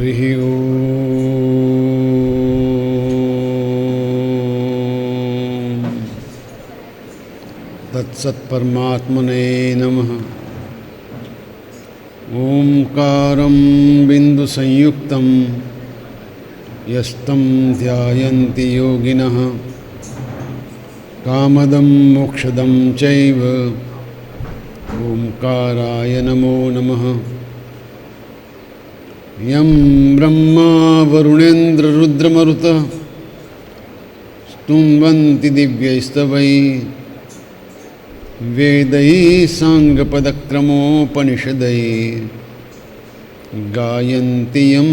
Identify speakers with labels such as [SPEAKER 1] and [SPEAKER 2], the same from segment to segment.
[SPEAKER 1] हरिः ओम् तत्सत्परमात्मने नमः। ओंकारं बिन्दुसंयुक्तं यस्तं ध्यायन्ति योगिनः कामदं मोक्षदं चैव ओंकाराय नमो नमः। यं ब्रह्मा वरुणेन्द्ररुद्रमरुतः स्तुवन्ति दिव्यैस्तवैः वेदैः साङ्गपदक्रमोपनिषदैः गायन्ति यं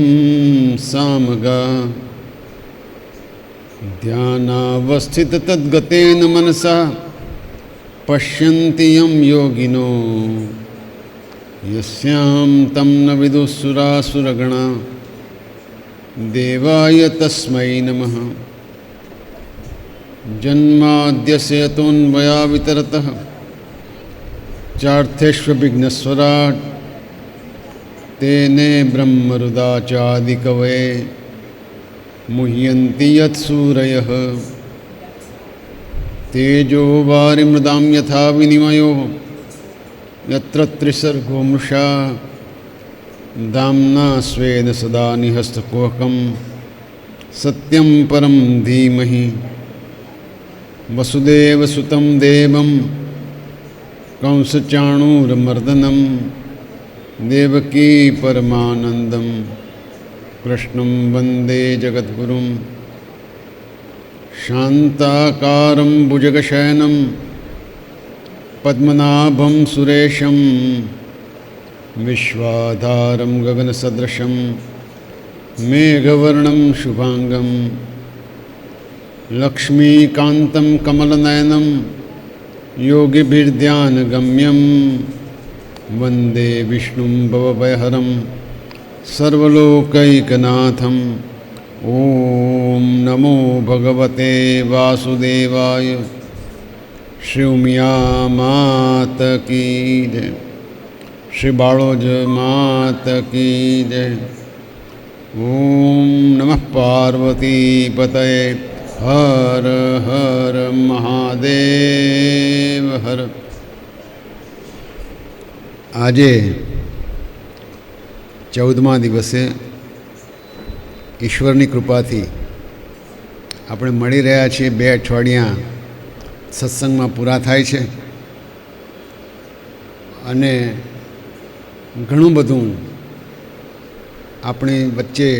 [SPEAKER 1] सामगाः। ध्यानावस्थिततद्गतेन मनसा पश्यन्ति यं योगिनो यस्यां तं न विदुःसुरासुरगणा देवाय तस्मै नमः। जन्माद्यस्य यतोऽन्वयादितरतः चार्थेष्वभिघ्नस्वराट् तेने ब्रह्मरुदाचादिकवये मुह्यन्ति यत्सूरयः। तेजो वारिमृदां यथा विनिमयो यत्र त्रिसर्गो मृषा दाम्ना स्वेन सदा निहस्तकुहकं सत्यं परं धीमहि। वसुदेवसुतं देवं कंसचाणूरमर्दनं देवकी परमानन्दं कृष्णं वन्दे जगद्गुरुं। शान्ताकारं भुजगशयनं पद्मनाभं सुरेशं विश्वाधारं गगनसदृशं मेघवर्णं शुभांगं लक्ष्मीकान्तं कमलनयनं योगिभिर्ध्यानगम्यं वन्दे विष्णुं भवभयहरं सर्वलोकैकनाथम्। ॐ नमो भगवते वासुदेवाय। श्री उमिया मात की जय। श्री बाळोज मात की जय। ओम नमः पार्वती पतये। हर हर महादेव हर। આજે 14મા દિવસે ઈશ્વરની કૃપાથી આપણે મળી રહ્યા છીએ। 2 અઠવાડિયા સત્સંગમાં પૂરા થાય છે અને ઘણું બધું આપણી વચ્ચે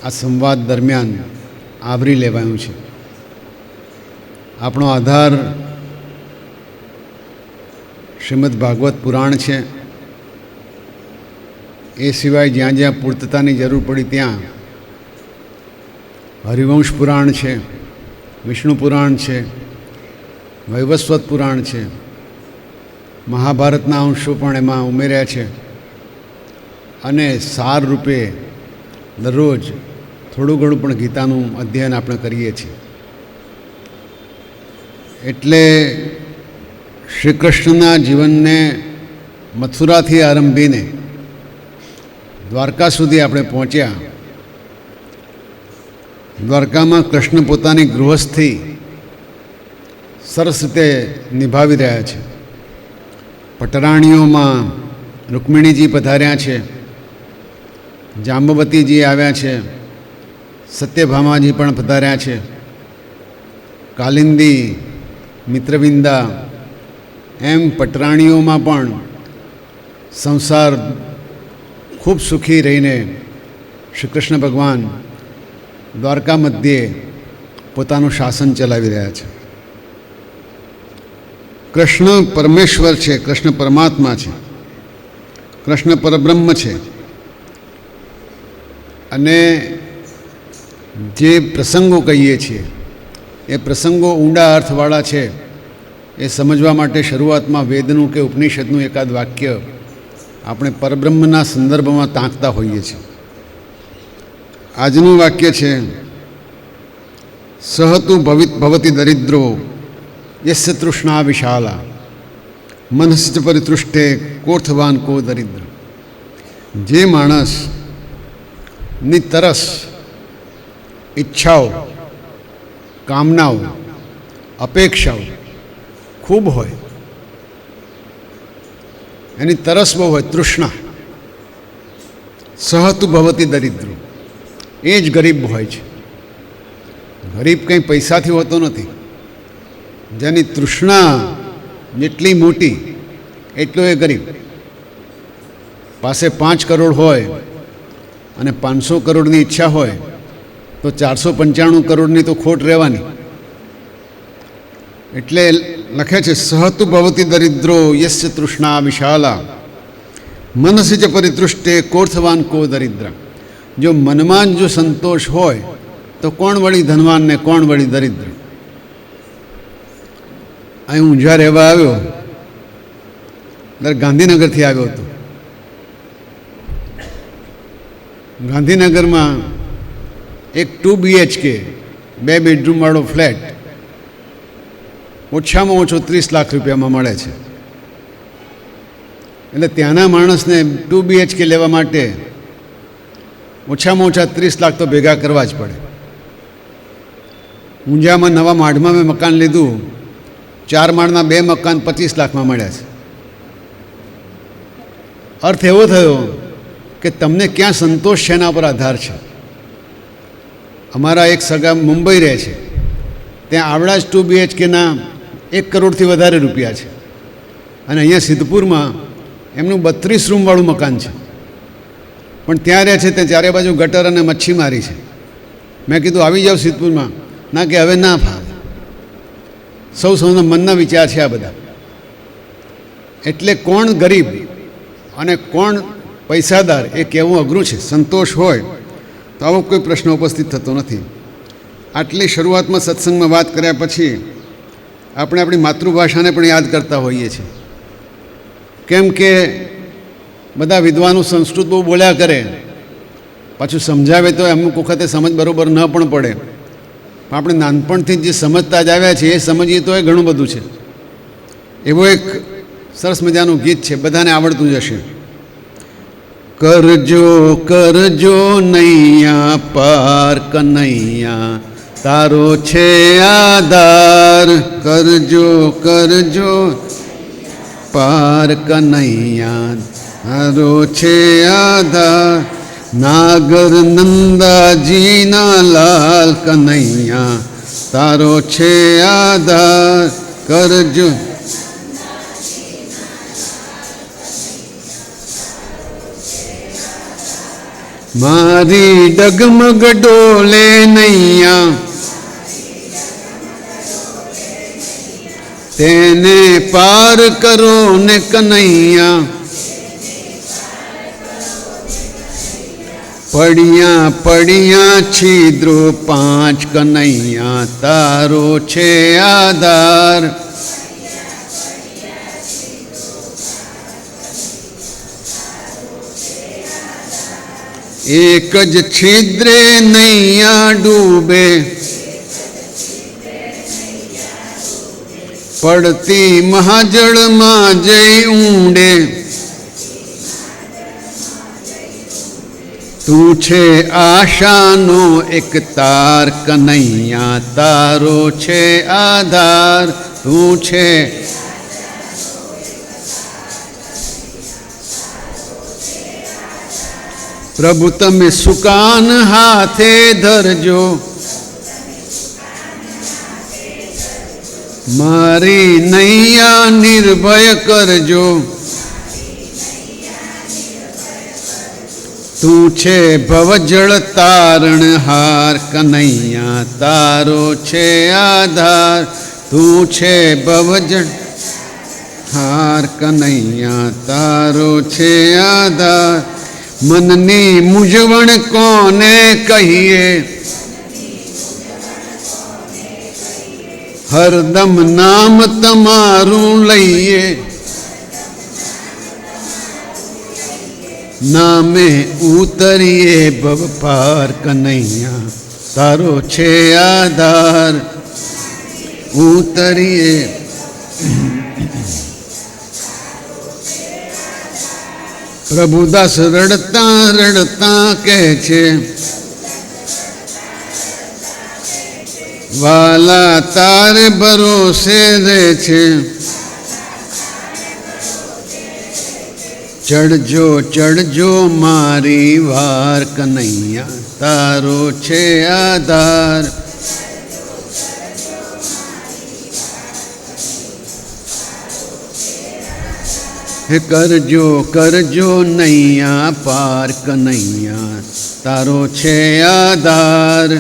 [SPEAKER 1] આ સંવાદ દરમિયાન આવરી લેવાયું છે। આપણો આધાર શ્રીમદ ભાગવત પુરાણ છે। એ સિવાય જ્યાં જ્યાં પૂર્તતાની જરૂર પડી ત્યાં હરિવંશ પુરાણ છે, વિષ્ણુ પુરાણ છે, વૈવસ્વત પુરાણ છે, મહાભારતના અંશો પણ એમાં ઉમેર્યા છે અને સાર રૂપે દરરોજ થોડું ઘણું પણ ગીતાનું અધ્યયન આપણે કરીએ છીએ। એટલે શ્રી કૃષ્ણના જીવનને મથુરાથી આરંભીને દ્વારકા સુધી આપણે પહોંચ્યા। દ્વારકામાં કૃષ્ણ પોતાની ગૃહસ્થી સરસ રીતે નિભાવી રહ્યા છે। પટરાણીઓમાં રૂકમિણીજી પધાર્યા છે, જાંબવતીજી આવ્યા છે, સત્યભામાજી પણ પધાર્યા છે, કાલિંદી, મિત્રવિંદા, એમ પટરાણીઓમાં પણ સંસાર ખૂબ સુખી રહીને શ્રી કૃષ્ણ ભગવાન દ્વારકા મધ્યે પોતાનું શાસન ચલાવી રહ્યા છે। કૃષ્ણ પરમેશ્વર છે, કૃષ્ણ પરમાત્મા છે, કૃષ્ણ પરબ્રહ્મ છે અને જે પ્રસંગો કહીએ છીએ એ પ્રસંગો ઊંડા અર્થવાળા છે। એ સમજવા માટે શરૂઆતમાં વેદનું કે ઉપનિષદનું એકાદ વાક્ય આપણે પરબ્રહ્મના સંદર્ભમાં તાંકતા હોઈએ છીએ। આજનું વાક્ય છે, સહતુ ભવતિ દરિદ્રો યસ્ય તૃષ્ણા વિશાલા મનસ્ચ પરિતૃષ્ટે કોર્થવાન કો દરિદ્ર। જે માણસ ની તરસ, ઈચ્છાઓ, કામનાઓ, અપેક્ષાઓ ખૂબ હોય, એની તરસ બહુ હોય, તૃષ્ણા. સહતુ ભવતી દરિદ્રો, એ જ ગરીબ હોય છે. ગરીબ કંઈ પૈસાથી હોતો નથી. જેની તૃષ્ણા જેટલી મોટી એટલો એ ગરીબ. પાસે 5 કરોડ હોય અને 500 કરોડની ઈચ્છા હોય તો 495 કરોડની તો ખોટ રહેવાની. એટલે લખે છે સહતુ ભવતી દરિદ્રો યસ્ય તૃષ્ણા વિશાલા મનસી ચ પરિતૃષ્ટે કોર્થવાન કો દરિદ્ર. જો મનમાં જો સંતોષ હોય તો કોણ વળી ધનવાન ને કોણ વળી દરિદ્ર. અહીં હું જ્યાં રહેવા આવ્યો ત્યારે ગાંધીનગરથી આવ્યો હતો. ગાંધીનગરમાં એક 2 BHK 2 બેડરૂમવાળો ફ્લેટ ઓછામાં ઓછો 30 લાખ રૂપિયામાં મળે છે. એટલે ત્યાંના માણસને 2 BHK લેવા માટે ઓછામાં ઓછા 30 લાખ તો ભેગા કરવા જ પડે. ઊંઝામાં નવા માઢમાં મેં મકાન લીધું, 4 માળના 2 મકાન 25 લાખમાં મળ્યા છે. અર્થ એવો થયો કે તમને ક્યાં સંતોષ છે એના પર આધાર છે. અમારા એક સગા મુંબઈ રહે છે, ત્યાં આવડા જ 2 BHKના 1 કરોડથી વધારે રૂપિયા છે. અને અહીંયા સિદ્ધપુરમાં એમનું 32 રૂમવાળું મકાન છે, પણ ત્યાં રહે છે ત્યાં ચારે બાજુ ગટર અને મચ્છીમારી છે. મેં કીધું આવી જાઓ સિદ્ધપુરમાં. ના કે હવે ના ફાવે. સૌના મનના વિચાર છે આ બધા. એટલે કોણ ગરીબ અને કોણ પૈસાદાર એ કહેવું અઘરું છે. સંતોષ હોય તો આવો કોઈ પ્રશ્ન ઉપસ્થિત થતો નથી. આટલી શરૂઆતમાં સત્સંગમાં વાત કર્યા પછી આપણે આપણી માતૃભાષાને પણ યાદ કરતા હોઈએ છીએ. કેમ કે બધા વિદ્વાનો સંસ્કૃત બહુ બોલ્યા કરે, પાછું સમજાવે તો અમુક વખતે સમજ બરાબર ન પણ પડે. પણ આપણે નાનપણથી જે સમજતા જ આવ્યા છીએ એ સમજીએ તો એ ઘણું બધું છે. એવો એક સરસ મજાનું ગીત છે, બધાને આવડતું જ હશે. કરજો કરજો નૈયા પાર કનૈયા તારો છે આધાર. કરજો કરજો પાર કનૈયા તારો છે આધાર. નાગર નંદાજીના લાલ કનૈયા તારો છે આધાર. કરજો મારી ડગમગ ડોલે નૈયા તેને પાર કરો ને કનૈયા. પડ્યા પડ્યા છિદ્રો 5 કનૈયા તારો છે આધાર. એક જ છિદ્રે નૈયા ડૂબે પડતી મહાજળમાં જઈ ઊંડે. તું છે આશાનો એક તાર કનૈયા તારો છે આધાર. તું છે પ્રભુ તમે સુકાન હાથે ધરજો મારી નૈયા નિર્ભય કરજો. તું છે ભવજળ તારણહાર કનૈયા તારો છે આધાર. તું છે ભવજળ હાર કનૈયા તારો છે આધાર. મનની મૂંઝવણ કોને કહીએ હરદમ નામ તમારું લઈએ. નામે ઉતરીએ ભવ પાર કનૈયા તારો છે આધાર. ઉતરીએ પ્રભુદાસ રડતા રડતા કહે છે, વાલા તારે ભરોસે રહે છે, ચડજો ચડજો મારી વાર કનૈયા, તારો છે આધાર. હે કરજો કરજો નૈયા પાર કનૈયા, તારો છે આધાર.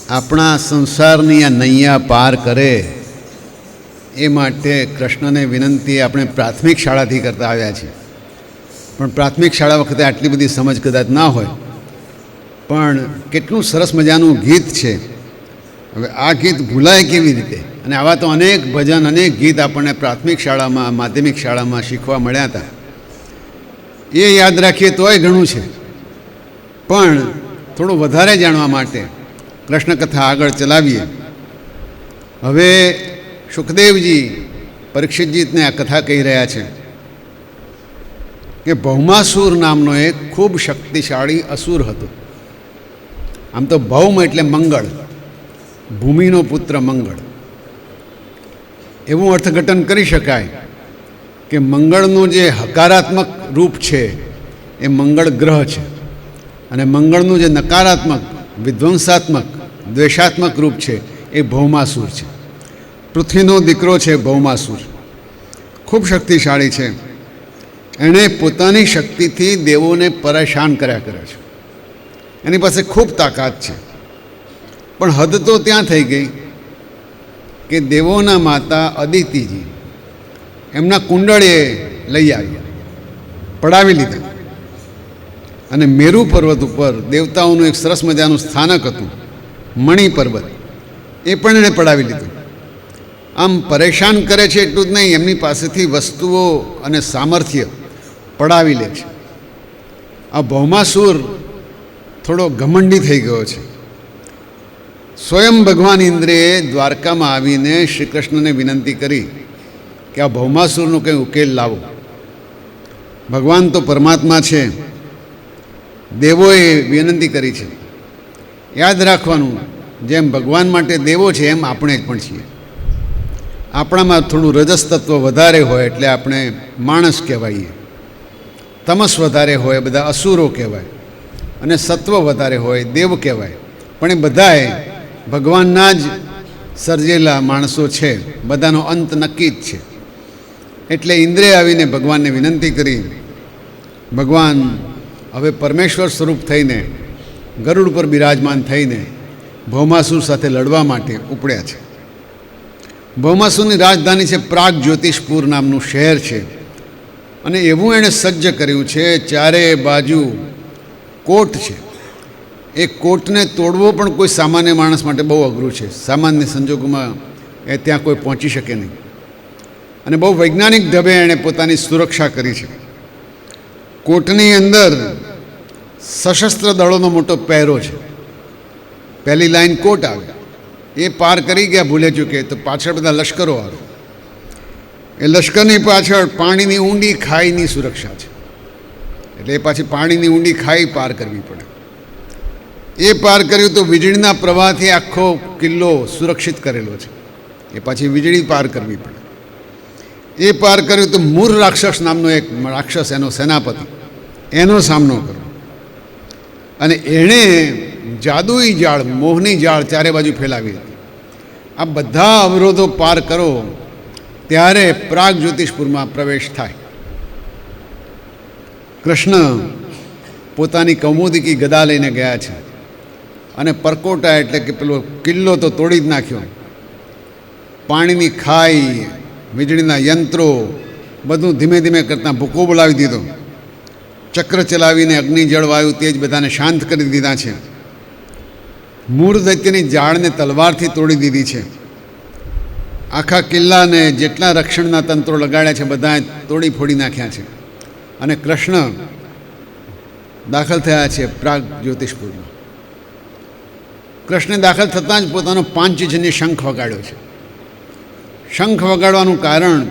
[SPEAKER 1] આપણા સંસારની આ નૈયા પાર કરે એ માટે કૃષ્ણને વિનંતી આપણે પ્રાથમિક શાળાથી કરતા આવ્યા છીએ. પણ પ્રાથમિક શાળા વખતે આટલી બધી સમજ કદાચ ના હોય, પણ કેટલું સરસ મજાનું ગીત છે. હવે આ ગીત ભૂલાય કેવી રીતે? અને આવા તો અનેક ભજન, અનેક ગીત આપણને પ્રાથમિક શાળામાં, માધ્યમિક શાળામાં શીખવા મળ્યા હતા. એ યાદ રાખીએ તોય ઘણું છે, પણ થોડું વધારે જાણવા માટે કૃષ્ણ કથા આગળ ચલાવીએ. હવે સુખદેવજી પરીક્ષિતજીને આ કથા કહી રહ્યા છે કે ભૌમાસુર નામનો એક ખૂબ શક્તિશાળી અસુર હતો. આમ તો ભૌમ એટલે મંગળ, ભૂમિનો પુત્ર મંગળ, એવું અર્થઘટન કરી શકાય કે મંગળનું જે હકારાત્મક રૂપ છે એ મંગળ ગ્રહ છે, અને મંગળનું જે નકારાત્મક, વિધ્વંસાત્મક, દ્વેષાત્મક રૂપ છે એ ભૌમાસુર છે. પૃથ્વીનો દીકરો છે ભૌમાસુર, ખૂબ શક્તિશાળી છે. એણે પોતાની શક્તિથી દેવોને પરેશાન કર્યા કરે છે. એની પાસે ખૂબ તાકાત છે, પણ હદ તો ત્યાં થઈ ગઈ કે દેવોના માતા અદિતિજી એમના કુંડળે લઈ આવ્યા, પડાવી લીધા, અને મેરુ પર્વત ઉપર દેવતાઓનું એક સરસ મજાનું સ્થાનક હતું, મણિ પર્વત, એ પણ એણે પડાવી લીધું. આમ પરેશાન કરે છે એટલું જ નહીં, એમની પાસેથી વસ્તુઓ અને સામર્થ્ય પડાવી લે છે. આ ભૌમાસુર થોડો ઘમંડી થઈ ગયો છે. સ્વયં ભગવાન ઇન્દ્રએ દ્વારકામાં આવીને શ્રી કૃષ્ણને વિનંતી કરી કે આ ભૌમાસુરનો કંઈ ઉકેલ લાવો. ભગવાન તો પરમાત્મા છે, દેવોએ વિનંતી કરી છે. યાદ રાખવાનું, જેમ ભગવાન માટે દેવો છે એમ આપણે પણ છીએ. આપણામાં થોડું રજસ તત્વ વધારે હોય એટલે આપણે માણસ કહેવાઈએ, તમસ વધારે હોય બધા અસુરો કહેવાય, અને સત્વ વધારે હોય દેવ કહેવાય. પણ એ બધાએ ભગવાનના જ સર્જેલા માણસો છે, બધાનો અંત નક્કી જ છે. એટલે ઇન્દ્રે આવીને ભગવાનને વિનંતી કરી. ભગવાન હવે પરમેશ્વર સ્વરૂપ થઈને ગરુડ પર બિરાજમાન થઈને ભૌમાસુર સાથે લડવા માટે ઉપડ્યા છે. ભૌમાસુરની રાજધાની છે પ્રાગ જ્યોતિષપુર નામનું શહેર છે, અને એવું એણે સજ્જ કર્યું છે, ચારે બાજુ કોટ છે. એ કોટને તોડવો પણ કોઈ સામાન્ય માણસ માટે બહુ અઘરું છે. સામાન્ય સંજોગોમાં એ ત્યાં કોઈ પહોંચી શકે નહીં, અને બહુ વૈજ્ઞાનિક ઢબે એણે પોતાની સુરક્ષા કરી છે. કોટની અંદર સશસ્ત્ર દળોનો મોટો પહેરો છે. પહેલી લાઈન કોટ આવે, એ પાર કરી ગયા ભૂલે ચૂકે તો પાછળ બધા લશ્કરો આવે. એ લશ્કરની પાછળ પાણીની ઊંડી ખાઈની સુરક્ષા છે, એટલે એ પાછી પાણીની ઊંડી ખાઈ પાર કરવી પડે. એ પાર કર્યું તો વીજળીના પ્રવાહથી આખો કિલ્લો સુરક્ષિત કરેલો છે, એ પાછી વીજળી પાર કરવી પડે. એ પાર કર્યું તો મૂર રાક્ષસ નામનો એક રાક્ષસ, એનો સેનાપતિ, એનો સામનો કરો. અને એણે જાદુઈ જાળ, મોહની જાળ ચારે બાજુ ફેલાવી હતી. આ બધા અવરોધો પાર કરો ત્યારે પ્રાગ જ્યોતિષપુરમાં પ્રવેશ થાય. કૃષ્ણ પોતાની કૌમુદિકી ગદા લઈને ગયા છે, અને પરકોટા એટલે કે પેલો કિલ્લો તો તોડી જ નાખ્યો. પાણીની ખાઈ, વીજળીના યંત્રો, બધું ધીમે ધીમે કરતાં ભૂકો બોલાવી દીધો. ચક્ર ચલાવીને અગ્નિ જળ વાયુ તેજ બધાને શાંત કરી દીધા છે. મૂળ દૈત્યની જાળને તલવારથી તોડી દીધી છે. આખા કિલ્લાને જેટલા રક્ષણના તંત્રો લગાડ્યા છે બધા તોડી ફોડી નાખ્યા છે. અને કૃષ્ણ દાખલ થયા છે પ્રાગ જ્યોતિષપુરમાં. કૃષ્ણે દાખલ થતાં જ પોતાનો પાંચજન્ય શંખ વગાડ્યો છે. શંખ વગાડવાનું કારણ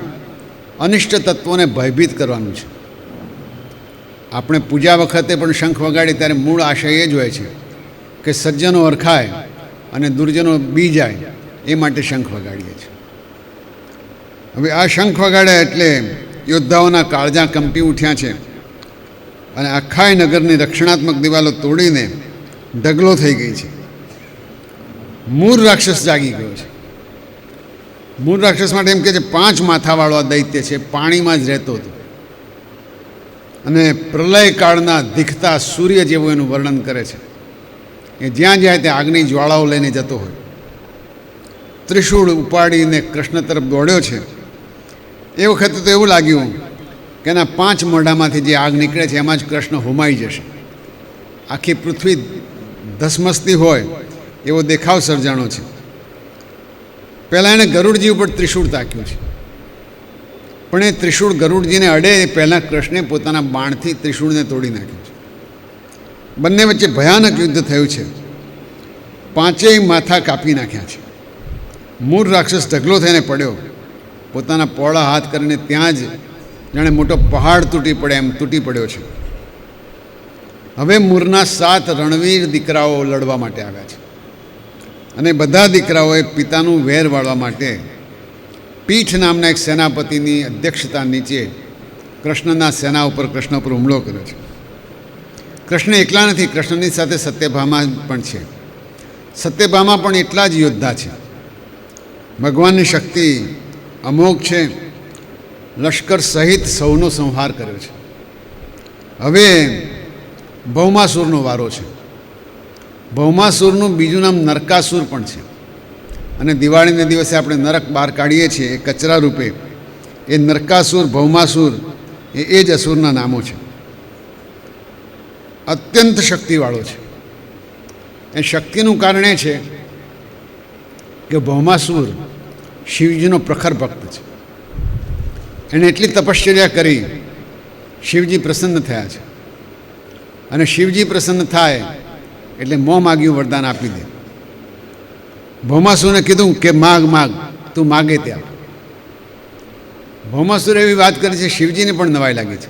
[SPEAKER 1] અનિષ્ટ તત્વોને ભયભીત કરવાનું છે. આપણે પૂજા વખતે પણ શંખ વગાડીએ ત્યારે મૂળ આશય એ જ હોય છે કે સજ્જનો ઓળખાય અને દુર્જનો બી જાય, એ માટે શંખ વગાડીએ છીએ. હવે આ શંખ વગાડ્યા એટલે યોદ્ધાઓના કાળજા કંપી ઉઠ્યા છે અને આખાય નગરની રક્ષણાત્મક દિવાલો તોડીને ઢગલો થઈ ગઈ છે. મૂળ રાક્ષસ જાગી ગયો છે. મૂળ રાક્ષસ માટે એમ કહે છે 5 માથાવાળો આ દૈત્ય છે, પાણીમાં જ રહેતો હતો અને પ્રલય કાળના દીખતા સૂર્ય જેવું એનું વર્ણન કરે છે. એ જ્યાં જાય ત્યાં આગની જ્વાળાઓ લઈને જતો હોય. ત્રિશૂળ ઉપાડીને કૃષ્ણ તરફ દોડ્યો છે. એ વખતે તો એવું લાગ્યું કે એના 5 મોઢામાંથી જે આગ નીકળે છે એમાં જ કૃષ્ણ હોમાઈ જશે. આખી પૃથ્વી ધસમસતી હોય એવો દેખાવ સર્જાણો છે. પહેલાં એણે ગરુડજી ઉપર ત્રિશૂળ તાક્યું છે, પણ એ ત્રિશૂળ ગરુડજીને અડે એ પહેલાં કૃષ્ણે પોતાના બાણથી ત્રિશૂળને તોડી નાખ્યું છે. બંને વચ્ચે ભયાનક યુદ્ધ થયું છે. 5 માથા કાપી નાખ્યા છે. મૂળ રાક્ષસ ઢગલો થઈને પડ્યો, પોતાના પહોળા હાથ કરીને ત્યાં જ જાણે મોટો પહાડ તૂટી પડે એમ તૂટી પડ્યો છે. હવે મૂરના 7 રણવીર દીકરાઓ લડવા માટે આવ્યા છે અને બધા દીકરાઓએ પિતાનું વેર વાળવા માટે પીઠ નામના એક સેનાપતિની અધ્યક્ષતા નીચે કૃષ્ણના સેના ઉપર કૃષ્ણ ઉપર હુમલો કર્યો છે. કૃષ્ણ એકલા નથી, કૃષ્ણની સાથે સત્યભામા પણ છે. સત્યભામા પણ એટલા જ યોદ્ધા છે. ભગવાનની શક્તિ અમોઘ છે. લશ્કર સહિત સૌનો સંહાર કર્યો છે. હવે ભૌમાસુરનો વારો છે. ભૌમાસુરનું બીજું નામ નરકાસુર પણ છે અને દિવાળીને દિવસે આપણે નરક બહાર કાઢીએ છીએ એ કચરા રૂપે. એ નરકાસુર, ભૌમાસુર એ જ અસુરના નામો છે. અત્યંત શક્તિવાળો છે. એ શક્તિનું કારણ એ છે કે ભૌમાસુર શિવજીનો પ્રખર ભક્ત છે. એણે એટલી તપશ્ચર્યા કરી, શિવજી પ્રસન્ન થયા છે અને શિવજી પ્રસન્ન થાય એટલે મોં માગ્યું વરદાન આપી દે. ભૌમાસુરને કીધું કે માગ માગ, તું માગે ત્યાં. ભૌમાસુર એવી વાત કરી છે, શિવજીને પણ નવાઈ લાગી છે.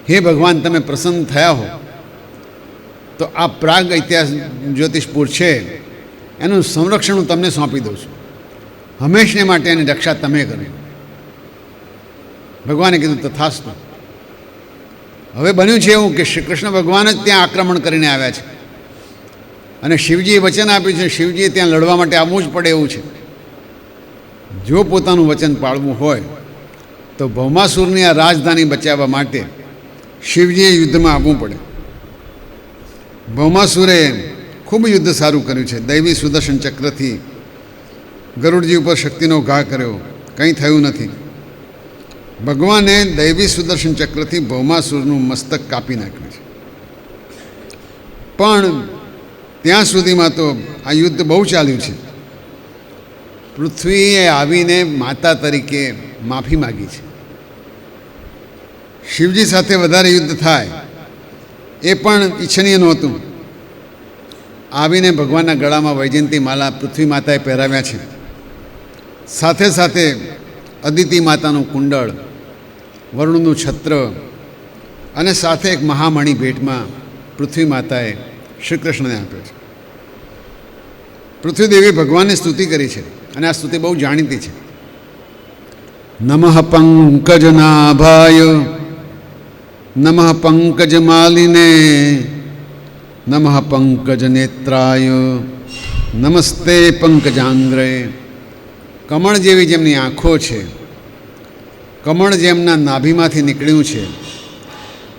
[SPEAKER 1] હે ભગવાન, તમે પ્રસન્ન થયા હો તો આ પ્રાગ ઇતિહાસ જ્યોતિષપુર છે એનું સંરક્ષણ હું તમને સોંપી દઉં છું. હંમેશને માટે એની રક્ષા તમે કરી. ભગવાને કીધું તથાસ્તુ. હવે બન્યું છે એવું કે શ્રી કૃષ્ણ ભગવાન જ ત્યાં આક્રમણ કરીને આવ્યા છે અને શિવજીએ વચન આપ્યું છે, શિવજીએ ત્યાં લડવા માટે આવવું જ પડે એવું છે. જો પોતાનું વચન પાળવું હોય તો ભૌમાસુરની આ રાજધાની બચાવવા માટે શિવજીએ યુદ્ધમાં આવવું પડે. ભૌમાસુરે ખૂબ યુદ્ધ સારું કર્યું છે. દૈવી સુદર્શન ચક્રથી ગરુડજી ઉપર શક્તિનો ઘા કર્યો, કંઈ થયું નથી. ભગવાને દૈવી સુદર્શન ચક્રથી ભૌમાસુરનું મસ્તક કાપી નાખ્યું છે. પણ ત્યાં સુધીમાં તો આ યુદ્ધ બહુ ચાલ્યું છે. પૃથ્વીએ આવીને માતા તરીકે માફી માગી છે. શિવજી સાથે વધારે યુદ્ધ થાય એ પણ ઈચ્છનીય નહોતું. આવીને ભગવાનના ગળામાં વૈજયંતી માલા પૃથ્વી માતાએ પહેરાવ્યા છે. સાથે સાથે અદિતિ માતાનું કુંડળ, વરુણનું છત્ર અને સાથે એક મહામણિ ભેટમાં પૃથ્વી માતાએ શ્રી કૃષ્ણને આપ્યો છે. પૃથ્વીદેવી ભગવાનની સ્તુતિ કરી છે અને આ સ્તુતિ બહુ જાણીતી છે. નમઃ પંકજનાભાય નમઃ પંકજમાલિને નમઃ પંકજનેત્રાય નમસ્તે પંકજાંગ્રે. કમળ જેવી જેમની આંખો છે, કમળ જેમના નાભીમાંથી નીકળ્યું છે,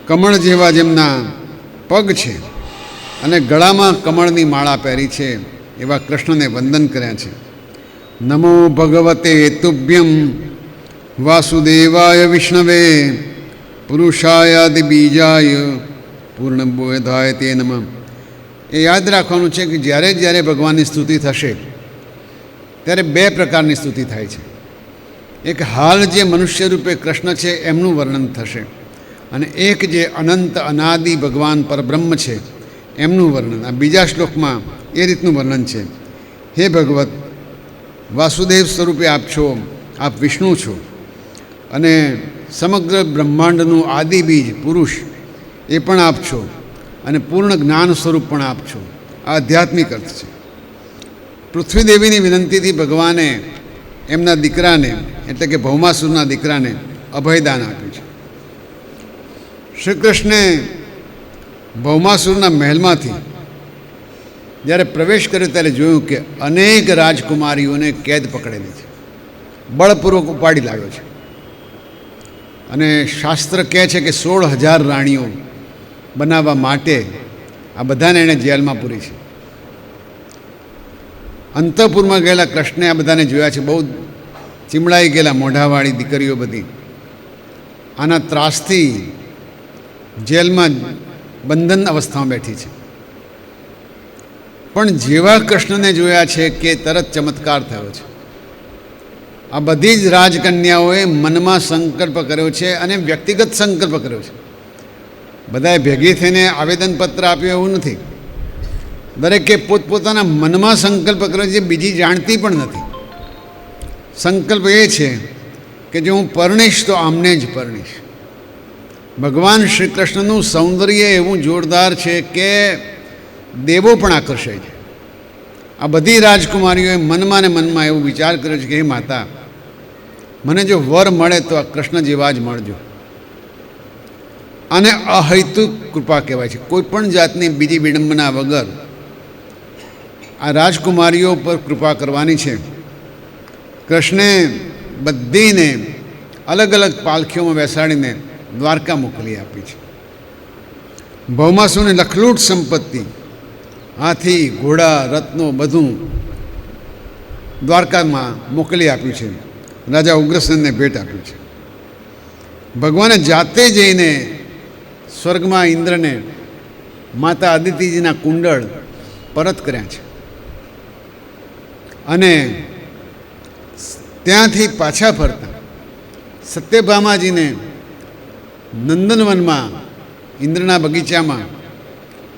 [SPEAKER 1] કમળ જેવા જેમના પગ છે અને ગળામાં કમળની માળા પહેરી છે એવા કૃષ્ણને વંદન કર્યા છે. નમો ભગવતે તુભ્યમ વાસુદેવાય વિષ્ણવે પુરુષાયાદિ બીજાય પૂર્ણબોધાય તે નમઃ. એ યાદ રાખવાનું છે કે જ્યારે જ્યારે ભગવાનની સ્તુતિ થશે ત્યારે 2 પ્રકારની સ્તુતિ થાય છે. એક હાલ જે મનુષ્ય રૂપે કૃષ્ણ છે એમનું વર્ણન થશે અને એક જે અનંત અનાદિ ભગવાન પરબ્રહ્મ છે એમનું વર્ણન. આ બીજા શ્લોકમાં એ રીતનું વર્ણન છે. હે ભગવત, વાસુદેવ સ્વરૂપે આપ છો, આપ વિષ્ણુ છો અને સમગ્ર બ્રહ્માંડનું આદિ બીજ પુરુષ એ પણ આપ છો અને પૂર્ણ જ્ઞાન સ્વરૂપ પણ આપ છો. આ આધ્યાત્મિક અર્થ છે. પૃથ્વીદેવીની વિનંતીથી ભગવાને એમના દીકરાને એટલે કે ભૌમાસુરના દીકરાને અભયદાન આપ્યું છે. શ્રી કૃષ્ણે ભૌમાસુરના મહેલમાંથી જ્યારે પ્રવેશ કર્યો ત્યારે જોયું કે અનેક રાજકુમારીઓને કેદ પકડેલી છે, બળપૂર્વક ઉપાડી લાવ્યો છે. અને શાસ્ત્ર કહે છે કે 16,000 રાણીઓ બનાવવા માટે આ બધાને એણે જેલમાં પૂરી છે. અંતઃપુરમાં ગયેલા કૃષ્ણે આ બધાને જોયા છે, બહુ ચીમડાઈ ગયેલા મોઢાવાળી દીકરીઓ બધી આના ત્રાસથી જેલમાં બંધન અવસ્થામાં બેઠી છે. પણ જેવા કૃષ્ણને જોયા છે કે તરત ચમત્કાર થયો છે. આ બધી જ રાજકન્યાઓએ મનમાં સંકલ્પ કર્યો છે અને વ્યક્તિગત સંકલ્પ કર્યો છે. બધાએ ભેગી થઈને આવેદનપત્ર આપ્યું એવું નથી. દરેકે પોતપોતાના મનમાં સંકલ્પ કર્યો છે, બીજી જાણતી પણ નથી. સંકલ્પ એ છે કે જો હું પરણીશ તો આમને જ પરણીશ. ભગવાન શ્રી કૃષ્ણનું સૌંદર્ય એવું જોરદાર છે કે દેવો પણ આકર્ષાય છે. આ બધી રાજકુમારીઓએ મનમાં ને મનમાં એવું વિચાર કર્યો છે કે હે માતા, મને જો વર મળે તો આ કૃષ્ણ જેવા જ મળજો. આને અહૈતુક કૃપા કહેવાય છે. કોઈ પણ જાતની બીજી વિડંબના વગર આ રાજકુમારીઓ પર કૃપા કરવાની છે. કૃષ્ણે બધીને અલગ અલગ પાલખીઓમાં બેસાડીને દ્વારકા મોકલી આપી છે. ભૌમાસુને લખલૂટ સંપત્તિ, હાથી, ઘોડા, રત્નો બધું દ્વારકામાં મોકલી આપ્યું છે. રાજા ઉગ્રસેનને ભેટ આપ્યું છે. ભગવાને જાતે જઈને સ્વર્ગમાં ઇન્દ્રને માતા અદિતિજીના કુંડળ પરત કર્યા છે અને ત્યાંથી પાછા ફરતા સત્યભામાજીને નંદનવનમાં ઇન્દ્રના બગીચામાં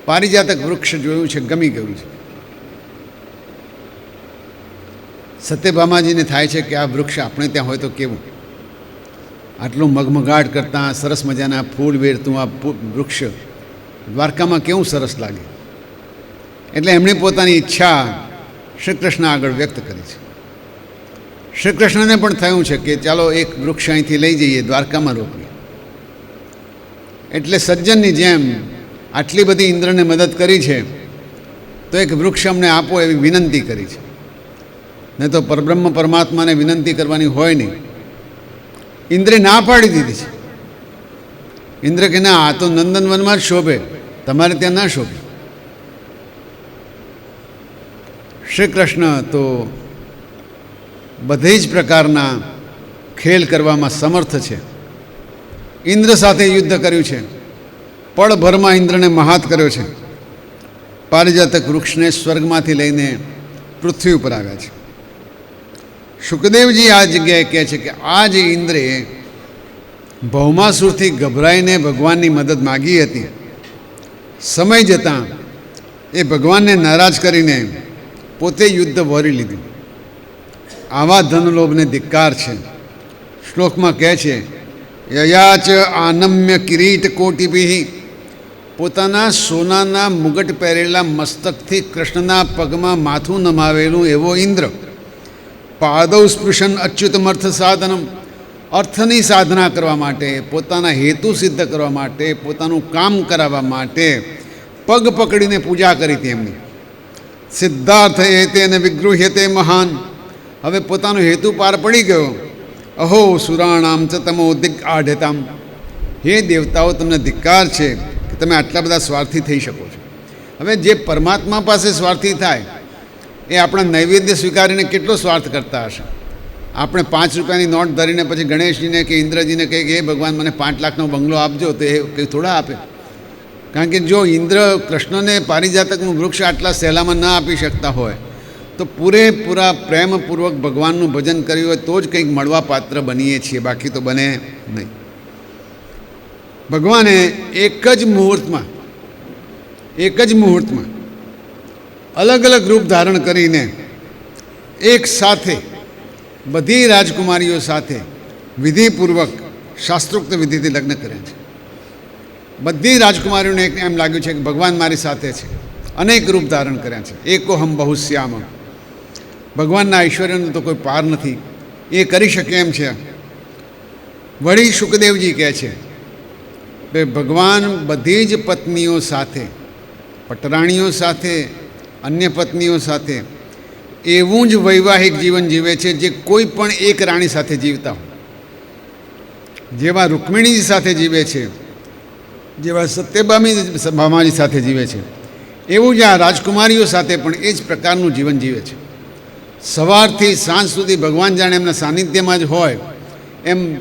[SPEAKER 1] પારિજાતક વૃક્ષ જોયું છે, ગમી ગયું છે. સત્યભામાજીને થાય છે કે આ વૃક્ષ આપણે ત્યાં હોય તો કેવું, આટલું મગમગાટ કરતાં સરસ મજાના ફૂલ વેરતું આ વૃક્ષ દ્વારકામાં કેવું સરસ લાગે. એટલે એમણે પોતાની ઈચ્છા શ્રી કૃષ્ણ આગળ વ્યક્ત કરી છે. શ્રી કૃષ્ણને પણ થયું છે કે ચાલો એક વૃક્ષ અહીંથી લઈ જઈએ, દ્વારકામાં રોપીએ. એટલે સજ્જનની જેમ આટલી બધી ઇન્દ્રને મદદ કરી છે તો એક વૃક્ષ અમને આપો એવી વિનંતી કરી છે. નહીં તો પરબ્રહ્મ પરમાત્માને વિનંતી કરવાની હોય નહીં. ઇન્દ્રે ના પાડી દીધી છે. ઇન્દ્ર કે ના, આ તો નંદનવનમાં જ શોભે, તમારે ત્યાં ના શોભે. શ્રી કૃષ્ણ તો બધી જ પ્રકારના ખેલ કરવામાં સમર્થ છે. ઇન્દ્ર સાથે યુદ્ધ કર્યું છે, પળભરમાં ઇન્દ્રને મહાત કર્યો છે. પારિજાતક વૃક્ષને સ્વર્ગમાંથી લઈને પૃથ્વી ઉપર આવ્યા છે. શુકદેવજી આ જગ્યાએ કહે છે કે આ જે ઇન્દ્રે ભૌમાસુરથી ગભરાઈને ભગવાનની મદદ માગી હતી, સમય જતાં એ ભગવાનને નારાજ કરીને પોતે યુદ્ધ વરી લીધું. આવા ધનલોભને ધિક્કાર છે. શ્લોકમાં કહે છે યયાચ આનમ્ય કિરીટ કોટિભિ, પોતાના સોનાના મુગટ પહેરેલા મસ્તકથી કૃષ્ણના પગમાં માથું નમાવેલું એવો ઇન્દ્ર, પાદૌ સ્પૃશન અચ્યુતમર્થ સાધનમ, અર્થની સાધના કરવા માટે, પોતાના હેતુ સિદ્ધ કરવા માટે, પોતાનું કામ કરાવવા માટે પગ પકડીને પૂજા કરી હતી એમની. સિદ્ધાર્થ હેતે અને વિગૃહ્યતે મહાન, હવે પોતાનો હેતુ પાર પડી ગયો. અહો સુરાણામ ચ તમો દિગ્આઢતામ, હે દેવતાઓ તમને ધિક્કાર છે કે તમે આટલા બધા સ્વાર્થી થઈ શકો છો. હવે જે પરમાત્મા પાસે સ્વાર્થી થાય એ આપણા નૈવેદ્ય સ્વીકારીને કેટલો સ્વાર્થ કરતા હશે. આપણે 5 રૂપિયાની નોટ ધરીને પછી ગણેશજીને કે ઇન્દ્રજીને કહીએ કે હે ભગવાન મને 5 લાખનો બંગલો આપજો, તો એ કંઈ થોડા આપે. કારણ કે જો ઇન્દ્ર કૃષ્ણને પારિજાતકનું વૃક્ષ આટલા સહેલામાં ન આપી શકતા હોય તો પૂરેપૂરા પ્રેમપૂર્વક ભગવાનનું ભજન કર્યું હોય તો જ કંઈક મળવા પાત્ર બનીએ છીએ, બાકી તો બને નહીં. ભગવાને એક જ મુહૂર્તમાં અલગ અલગ રૂપ ધારણ કરીને એક સાથે બધી રાજકુમારીઓ સાથે વિધિપૂર્વક શાસ્ત્રોક્ત વિધિથી લગ્ન કર્યા છે. બધી રાજકુમારીઓને એમ લાગ્યું છે કે ભગવાન મારી સાથે છે. અનેક રૂપ ધારણ કર્યા છે. એકોહમ બહુશ્યામ, ભગવાનના ઐશ્વર્યનો તો કોઈ પાર નથી, એ કરી શકે એમ છે. વળી શુકદેવજી કહે છે કે ભગવાન બધી જ પત્નીઓ સાથે, પટરાણીઓ સાથે, અન્ય પત્નીઓ સાથે એવું જ વૈવાહિક જીવન જીવે છે જે કોઈ પણ એક રાણી સાથે જીવતા હોય. જેવા રૂક્મિણીજી સાથે જીવે છે, જેવા સત્યભામાજી સાથે જીવે છે, એવું જ આ રાજકુમારીઓ સાથે પણ એ જ પ્રકારનું જીવન જીવે છે. સવારથી સાંજ સુધી ભગવાન જાણે એમના સાનિધ્યમાં જ હોય એમ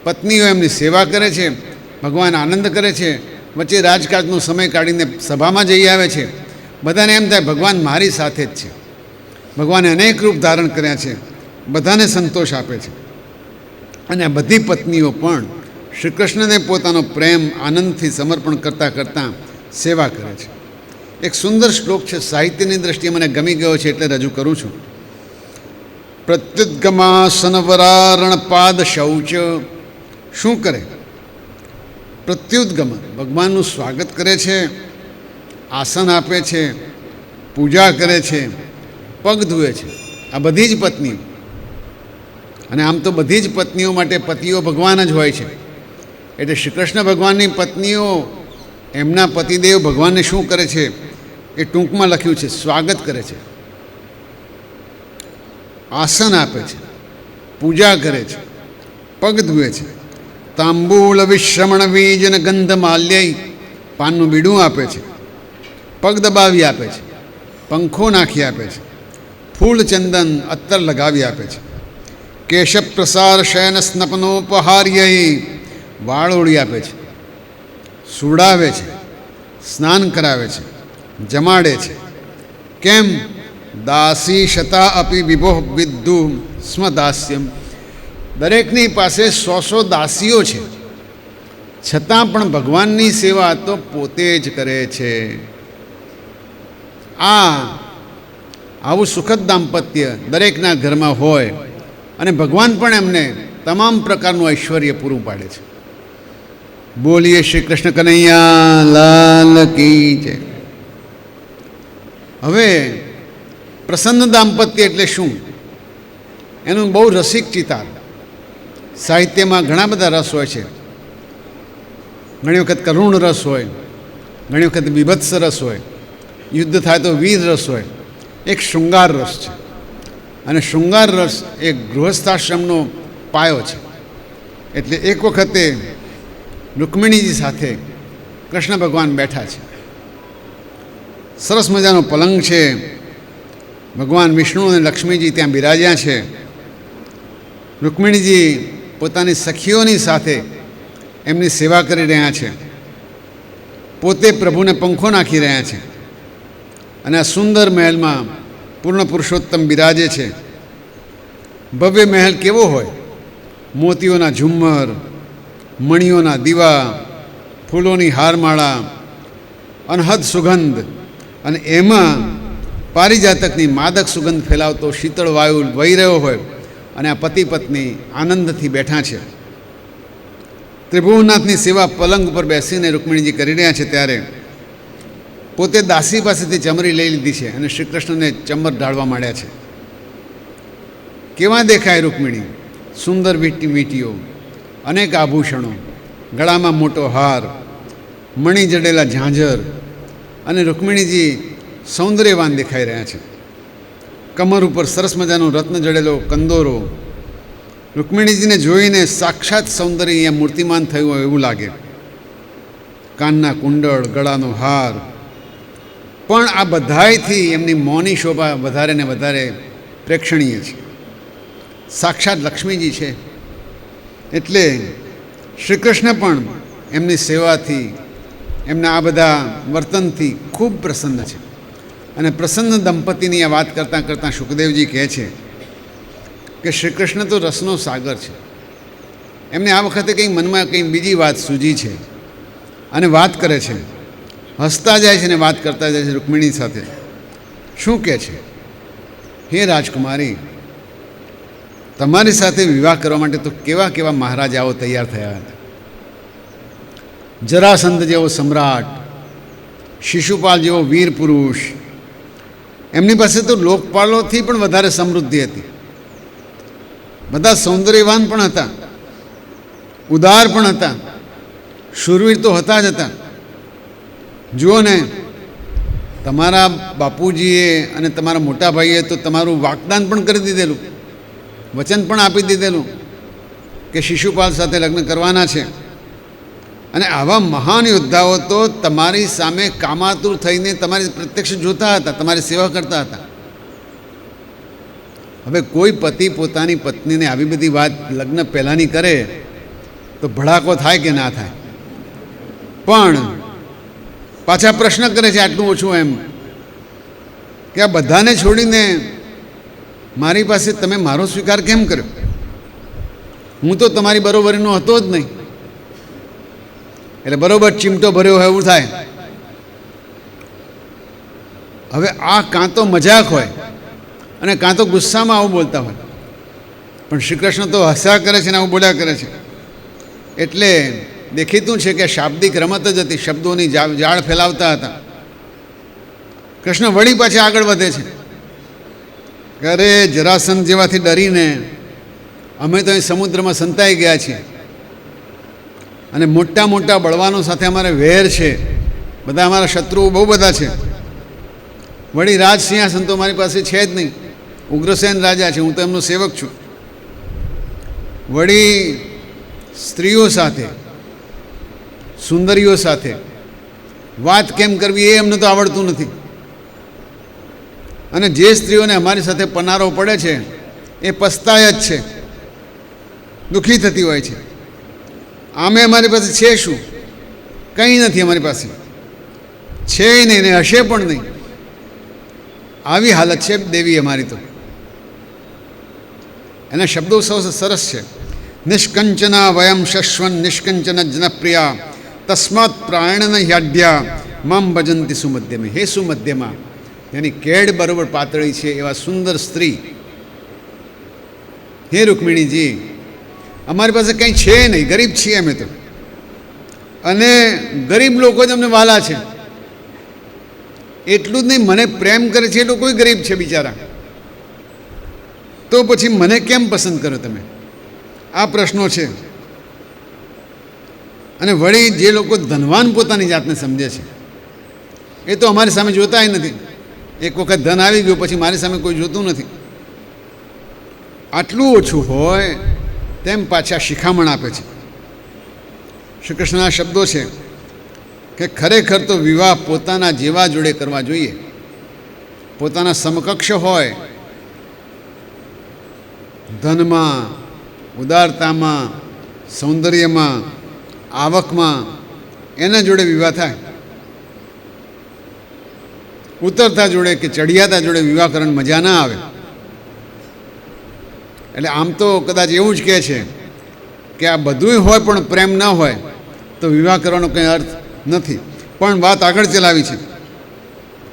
[SPEAKER 1] પત્નીઓ એમની સેવા કરે છે, ભગવાન આનંદ કરે છે. વચ્ચે રાજકાજનો સમય કાઢીને સભામાં જઈ આવે છે. બધાને એમ થાય ભગવાન મારી સાથે જ છે. ભગવાને અનેક રૂપ ધારણ કર્યા છે, બધાને સંતોષ આપે છે. અને આ બધી પત્નીઓ પણ શ્રી કૃષ્ણને પોતાનો પ્રેમ આનંદથી સમર્પણ કરતાં કરતાં સેવા કરે છે. એક સુંદર શ્લોક છે, સાહિત્યની દૃષ્ટિએ મને ગમી ગયો છે એટલે રજૂ કરું છું. પ્રત્યુદ્ગમાસનવરારણ પાદ શૌચ. શું કરે? પ્રત્યુદ્ગમ, ભગવાનનું સ્વાગત કરે છે, આસન આપે છે, પૂજા કરે છે, પગ ધુએ છે. આ બધી જ પત્નીઓ. અને આમ તો બધી જ પત્નીઓ માટે પતિઓ ભગવાન જ હોય છે. એટલે શ્રી કૃષ્ણ ભગવાનની પત્નીઓ એમના પતિદેવ ભગવાનને શું કરે છે એ ટૂંકમાં લખ્યું છે. સ્વાગત કરે છે, આસન આપે છે, પૂજા કરે છે, પગ ધુએ છે, તાંબૂળ વિશ્રમણ બીજન ગંધ માલ્ય, પાનનું બીડું આપે છે, પગ દબાવી આપે છે, પંખો નાખી આપે છે, ફૂલ ચંદન અત્તર લગાવી આપે છે, કેશ પ્રસાર શયન સ્નપનોપહાર્ય, વાળ ઓળી આપે છે, સુડાવે છે, સ્નાન કરાવે છે, જમાડે છે. કેમ? દાસી શતા અપી વિભોહ વિદ્ધુ સ્મ દાસ્યમ. દરેકની પાસે 100 દાસીઓ છે, છતાં પણ ભગવાનની સેવા તો પોતે જ કરે છે. આવું સુખદ દાંપત્ય દરેકના ઘરમાં હોય અને ભગવાન પણ એમને તમામ પ્રકારનું ઐશ્વર્ય પૂરું પાડે છે. બોલીએ શ્રી કૃષ્ણ કનૈયા લાલ કી જય. હવે પ્રસન્ન દાંપત્ય એટલે શું એનું બહુ રસિક ચિતાર. સાહિત્યમાં ઘણા બધા રસ હોય છે. ઘણી વખત કરુણ રસ હોય, ઘણી વખત બીભત્સ રસ હોય, યુદ્ધ થાય તો વીર રસ હોય. એક શૃંગાર રસ છે, અને શૃંગાર રસ એ ગૃહસ્થાશ્રમનો પાયો છે. એટલે એક વખતે રૂક્મિણીજી સાથે કૃષ્ણ ભગવાન બેઠા છે. સરસ મજાનો પલંગ છે. ભગવાન વિષ્ણુ અને લક્ષ્મીજી ત્યાં બિરાજ્યા છે. રૂક્મિણીજી પોતાની સખીઓની સાથે એમની સેવા કરી રહ્યા છે. પોતે પ્રભુને પંખો નાખી રહ્યા છે. અને આ સુંદર મહેલમાં પૂર્ણ પુરુષોત્તમ બિરાજે છે. ભવ્ય મહેલ કેવો હોય? મોતીઓના ઝુમ્મર, મણીઓના દીવા, ફૂલોની હારમાળા, અનહદ સુગંધ, અને એમાં પારિજાતકની માદક સુગંધ ફેલાવતો શીતળ વાયુ વહી રહ્યો હોય. અને આ પતિ પત્ની આનંદથી બેઠા છે. ત્રિભુવનાથની સેવા પલંગ ઉપર બેસીને રૂક્મિણીજી કરી રહ્યા છે ત્યારે પોતે દાસી પાસેથી ચમરી લઈ લીધી છે અને શ્રી કૃષ્ણને ચમર ઢાળવા માંડ્યા છે. કેવા દેખાય રૂક્મિણી? સુંદર વીંટીઓ, અનેક આભૂષણો, ગળામાં મોટો હાર, મણી જડેલા ઝાંઝર, અને રૂક્મિણીજી સૌંદર્યવાન દેખાઈ રહ્યા છે. કમર ઉપર સરસ મજાનો રત્ન જડેલો કંદોરો. રૂક્મિણીજીને જોઈને સાક્ષાત સૌંદર્ય અહીંયા મૂર્તિમાન થયું હોય એવું લાગે. કાનના કુંડળ, ગળાનો હાર. પણ આ બધાયથી એમની મૌની શોભા વધારે ને વધારે પ્રેક્ષણીય છે. સાક્ષાત લક્ષ્મીજી છે. એટલે શ્રી કૃષ્ણ પણ એમની સેવાથી, એમના આ બધા વર્તનથી ખૂબ પ્રસન્ન છે. અને પ્રસન્ન દંપતીની આ વાત કરતાં કરતાં શુકદેવજી કહે છે કે શ્રી કૃષ્ણ તો રસનો સાગર છે. એમને આ વખતે કંઈ મનમાં કંઈ બીજી વાત સૂજી છે અને વાત કરે છે. હસતા જાય છે ને વાત કરતા જાય છે રૂક્મિણી સાથે. શું કહે છે? હે રાજકુમારી, તમારી સાથે વિવાહ કરવા માટે તો કેવા કેવા મહારાજાઓ તૈયાર થયા હતા. જરાસંધ જેવો સમ્રાટ, શિશુપાલ જેવો વીર પુરુષ, એમની પાસે તો લોકપાલોથી પણ વધારે સમૃદ્ધિ હતી. બધા સૌંદર્યવાન પણ હતા, ઉદાર પણ હતા, શૂરવીર તો હતા જ હતા. જુઓ ને, તમારા બાપુજીએ અને તમારા મોટા ભાઈએ તો તમારું વાગદાન પણ કરી દીધેલું, વચન પણ આપી દીધેલું કે શિશુપાલ સાથે લગ્ન કરવાના છે. અને આવા મહાન યોદ્ધાઓ તો તમારી સામે કામાતુર થઈને તમારી પ્રત્યક્ષ જોતા હતા, તમારી સેવા કરતા હતા. હવે કોઈ પતિ પોતાની પત્નીને આવી બધી વાત લગ્ન પહેલાંની કરે તો ભડાકો થાય કે ના થાય? પણ પાછા પ્રશ્ન કરે છે આટલું ઓછું એમ કે આ બધાને છોડીને મારી પાસે તમે મારો સ્વીકાર કેમ કર્યો? હું તો તમારી બરોબરીનો હતો જ નહીં. એટલે બરોબર ચીમટો ભર્યો હોય એવું થાય. હવે આ કાં તો મજાક હોય અને કાં તો ગુસ્સામાં આવું બોલતા હોય, પણ શ્રી કૃષ્ણ તો હસ્યા કરે છે ને આવું બોલ્યા કરે છે. એટલે દેખીતું છે કે શાબ્દિક રમત જ હતી, શબ્દોની જાળ ફેલાવતા હતા. કૃષ્ણ વળી પાછા આગળ વધે છે કે અરે જરાસંધ જેવાથી ડરીને અમે તો અહીં સમુદ્રમાં સંતાઈ ગયા છીએ અને મોટા મોટા બળવાનો સાથે અમારે વેર છે, બધા અમારા શત્રુઓ બહુ બધા છે. વળી રાજ સિંહાસન તો મારી પાસે છે જ નહીં, ઉગ્રસેન રાજા છે, હું તો એમનો સેવક છું. વળી સ્ત્રીઓ સાથે, સુંદરીઓ સાથે વાત કેમ કરવી એ અમને તો આવડતું નથી. અને જે સ્ત્રીઓને અમારી સાથે પનારો પડે છે એ પસ્તાય જ છે, દુઃખી થતી હોય છે. આમે અમારી પાસે છે શું? કંઈ નથી અમારી પાસે, છે નહીં ને હશે પણ નહીં. આવી હાલત છે દેવી અમારી તો. એના શબ્દો સૌ સરસ છે. નિષ્કંચના વયમ શશ્વન નિષ્કંચન જનપ્રિયા તસ્માત પ્રાયણ યાઢ્યા મમ ભજંતી સુમધ્યમે. હે સુમધ્યમાં, એની કેડ બરોબર પાતળી છે એવા સુંદર સ્ત્રી, હે રૂકમિણીજી, અમારી પાસે કંઈ છે નહીં, ગરીબ છીએ અમે તો, અને ગરીબ લોકો જ અમને વાલા છે. એટલું જ નહીં, મને પ્રેમ કરે છે એ લોકો ગરીબ છે બિચારા, તો પછી મને કેમ પસંદ કરો તમે? આ પ્રશ્નો છે. અને વળી જે લોકો ધનવાન પોતાની જાતને સમજે છે એ તો અમારી સામે જોતાય નથી. એક વખત ધન આવી ગયું પછી મારી સામે કોઈ જોતું નથી. આટલું ઓછું હોય તેમ પાછા શિખામણ આપે છે. શ્રી કૃષ્ણના શબ્દો છે કે ખરેખર તો વિવાહ પોતાના જેવા જોડે કરવા જોઈએ, પોતાના સમકક્ષ હોય, ધનમાં, ઉદારતામાં, સૌંદર્યમાં, આવકમાં, એના જોડે વિવાહ થાય. ઉતરતા જોડે કે ચડિયાતા જોડે વિવાહ કરવાની મજા ના આવે. એટલે આમ તો કદાચ એવું જ કહે છે કે આ બધુંય હોય પણ પ્રેમ ન હોય તો વિવાહ કરવાનો કંઈ અર્થ નથી. પણ વાત આગળ ચલાવી છે.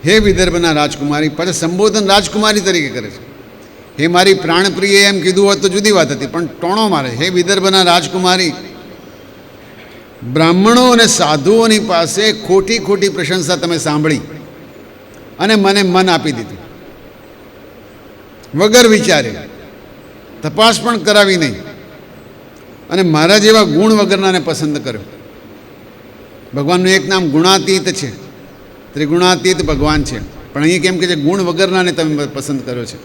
[SPEAKER 1] હે વિદર્ભના રાજકુમારી, પછી સંબોધન રાજકુમારી તરીકે કરે છે. હે મારી પ્રાણપ્રિય એમ કીધું હોત તો જુદી વાત હતી, પણ ટોણો મારે. હે વિદર્ભના રાજકુમારી, બ્રાહ્મણો અને સાધુઓની પાસે ખોટી ખોટી પ્રશંસા તમે સાંભળી અને મને મન આપી દીધું, વગર વિચારે, તપાસ પણ કરાવી નહીં, અને મારા જેવા ગુણ વગરનાને પસંદ કર્યો. ભગવાનનું એક નામ ગુણાતીત છે, ત્રિગુણાતીત ભગવાન છે, પણ અહીં કેમ કે છે ગુણ વગરનાને તમે પસંદ કર્યો છે.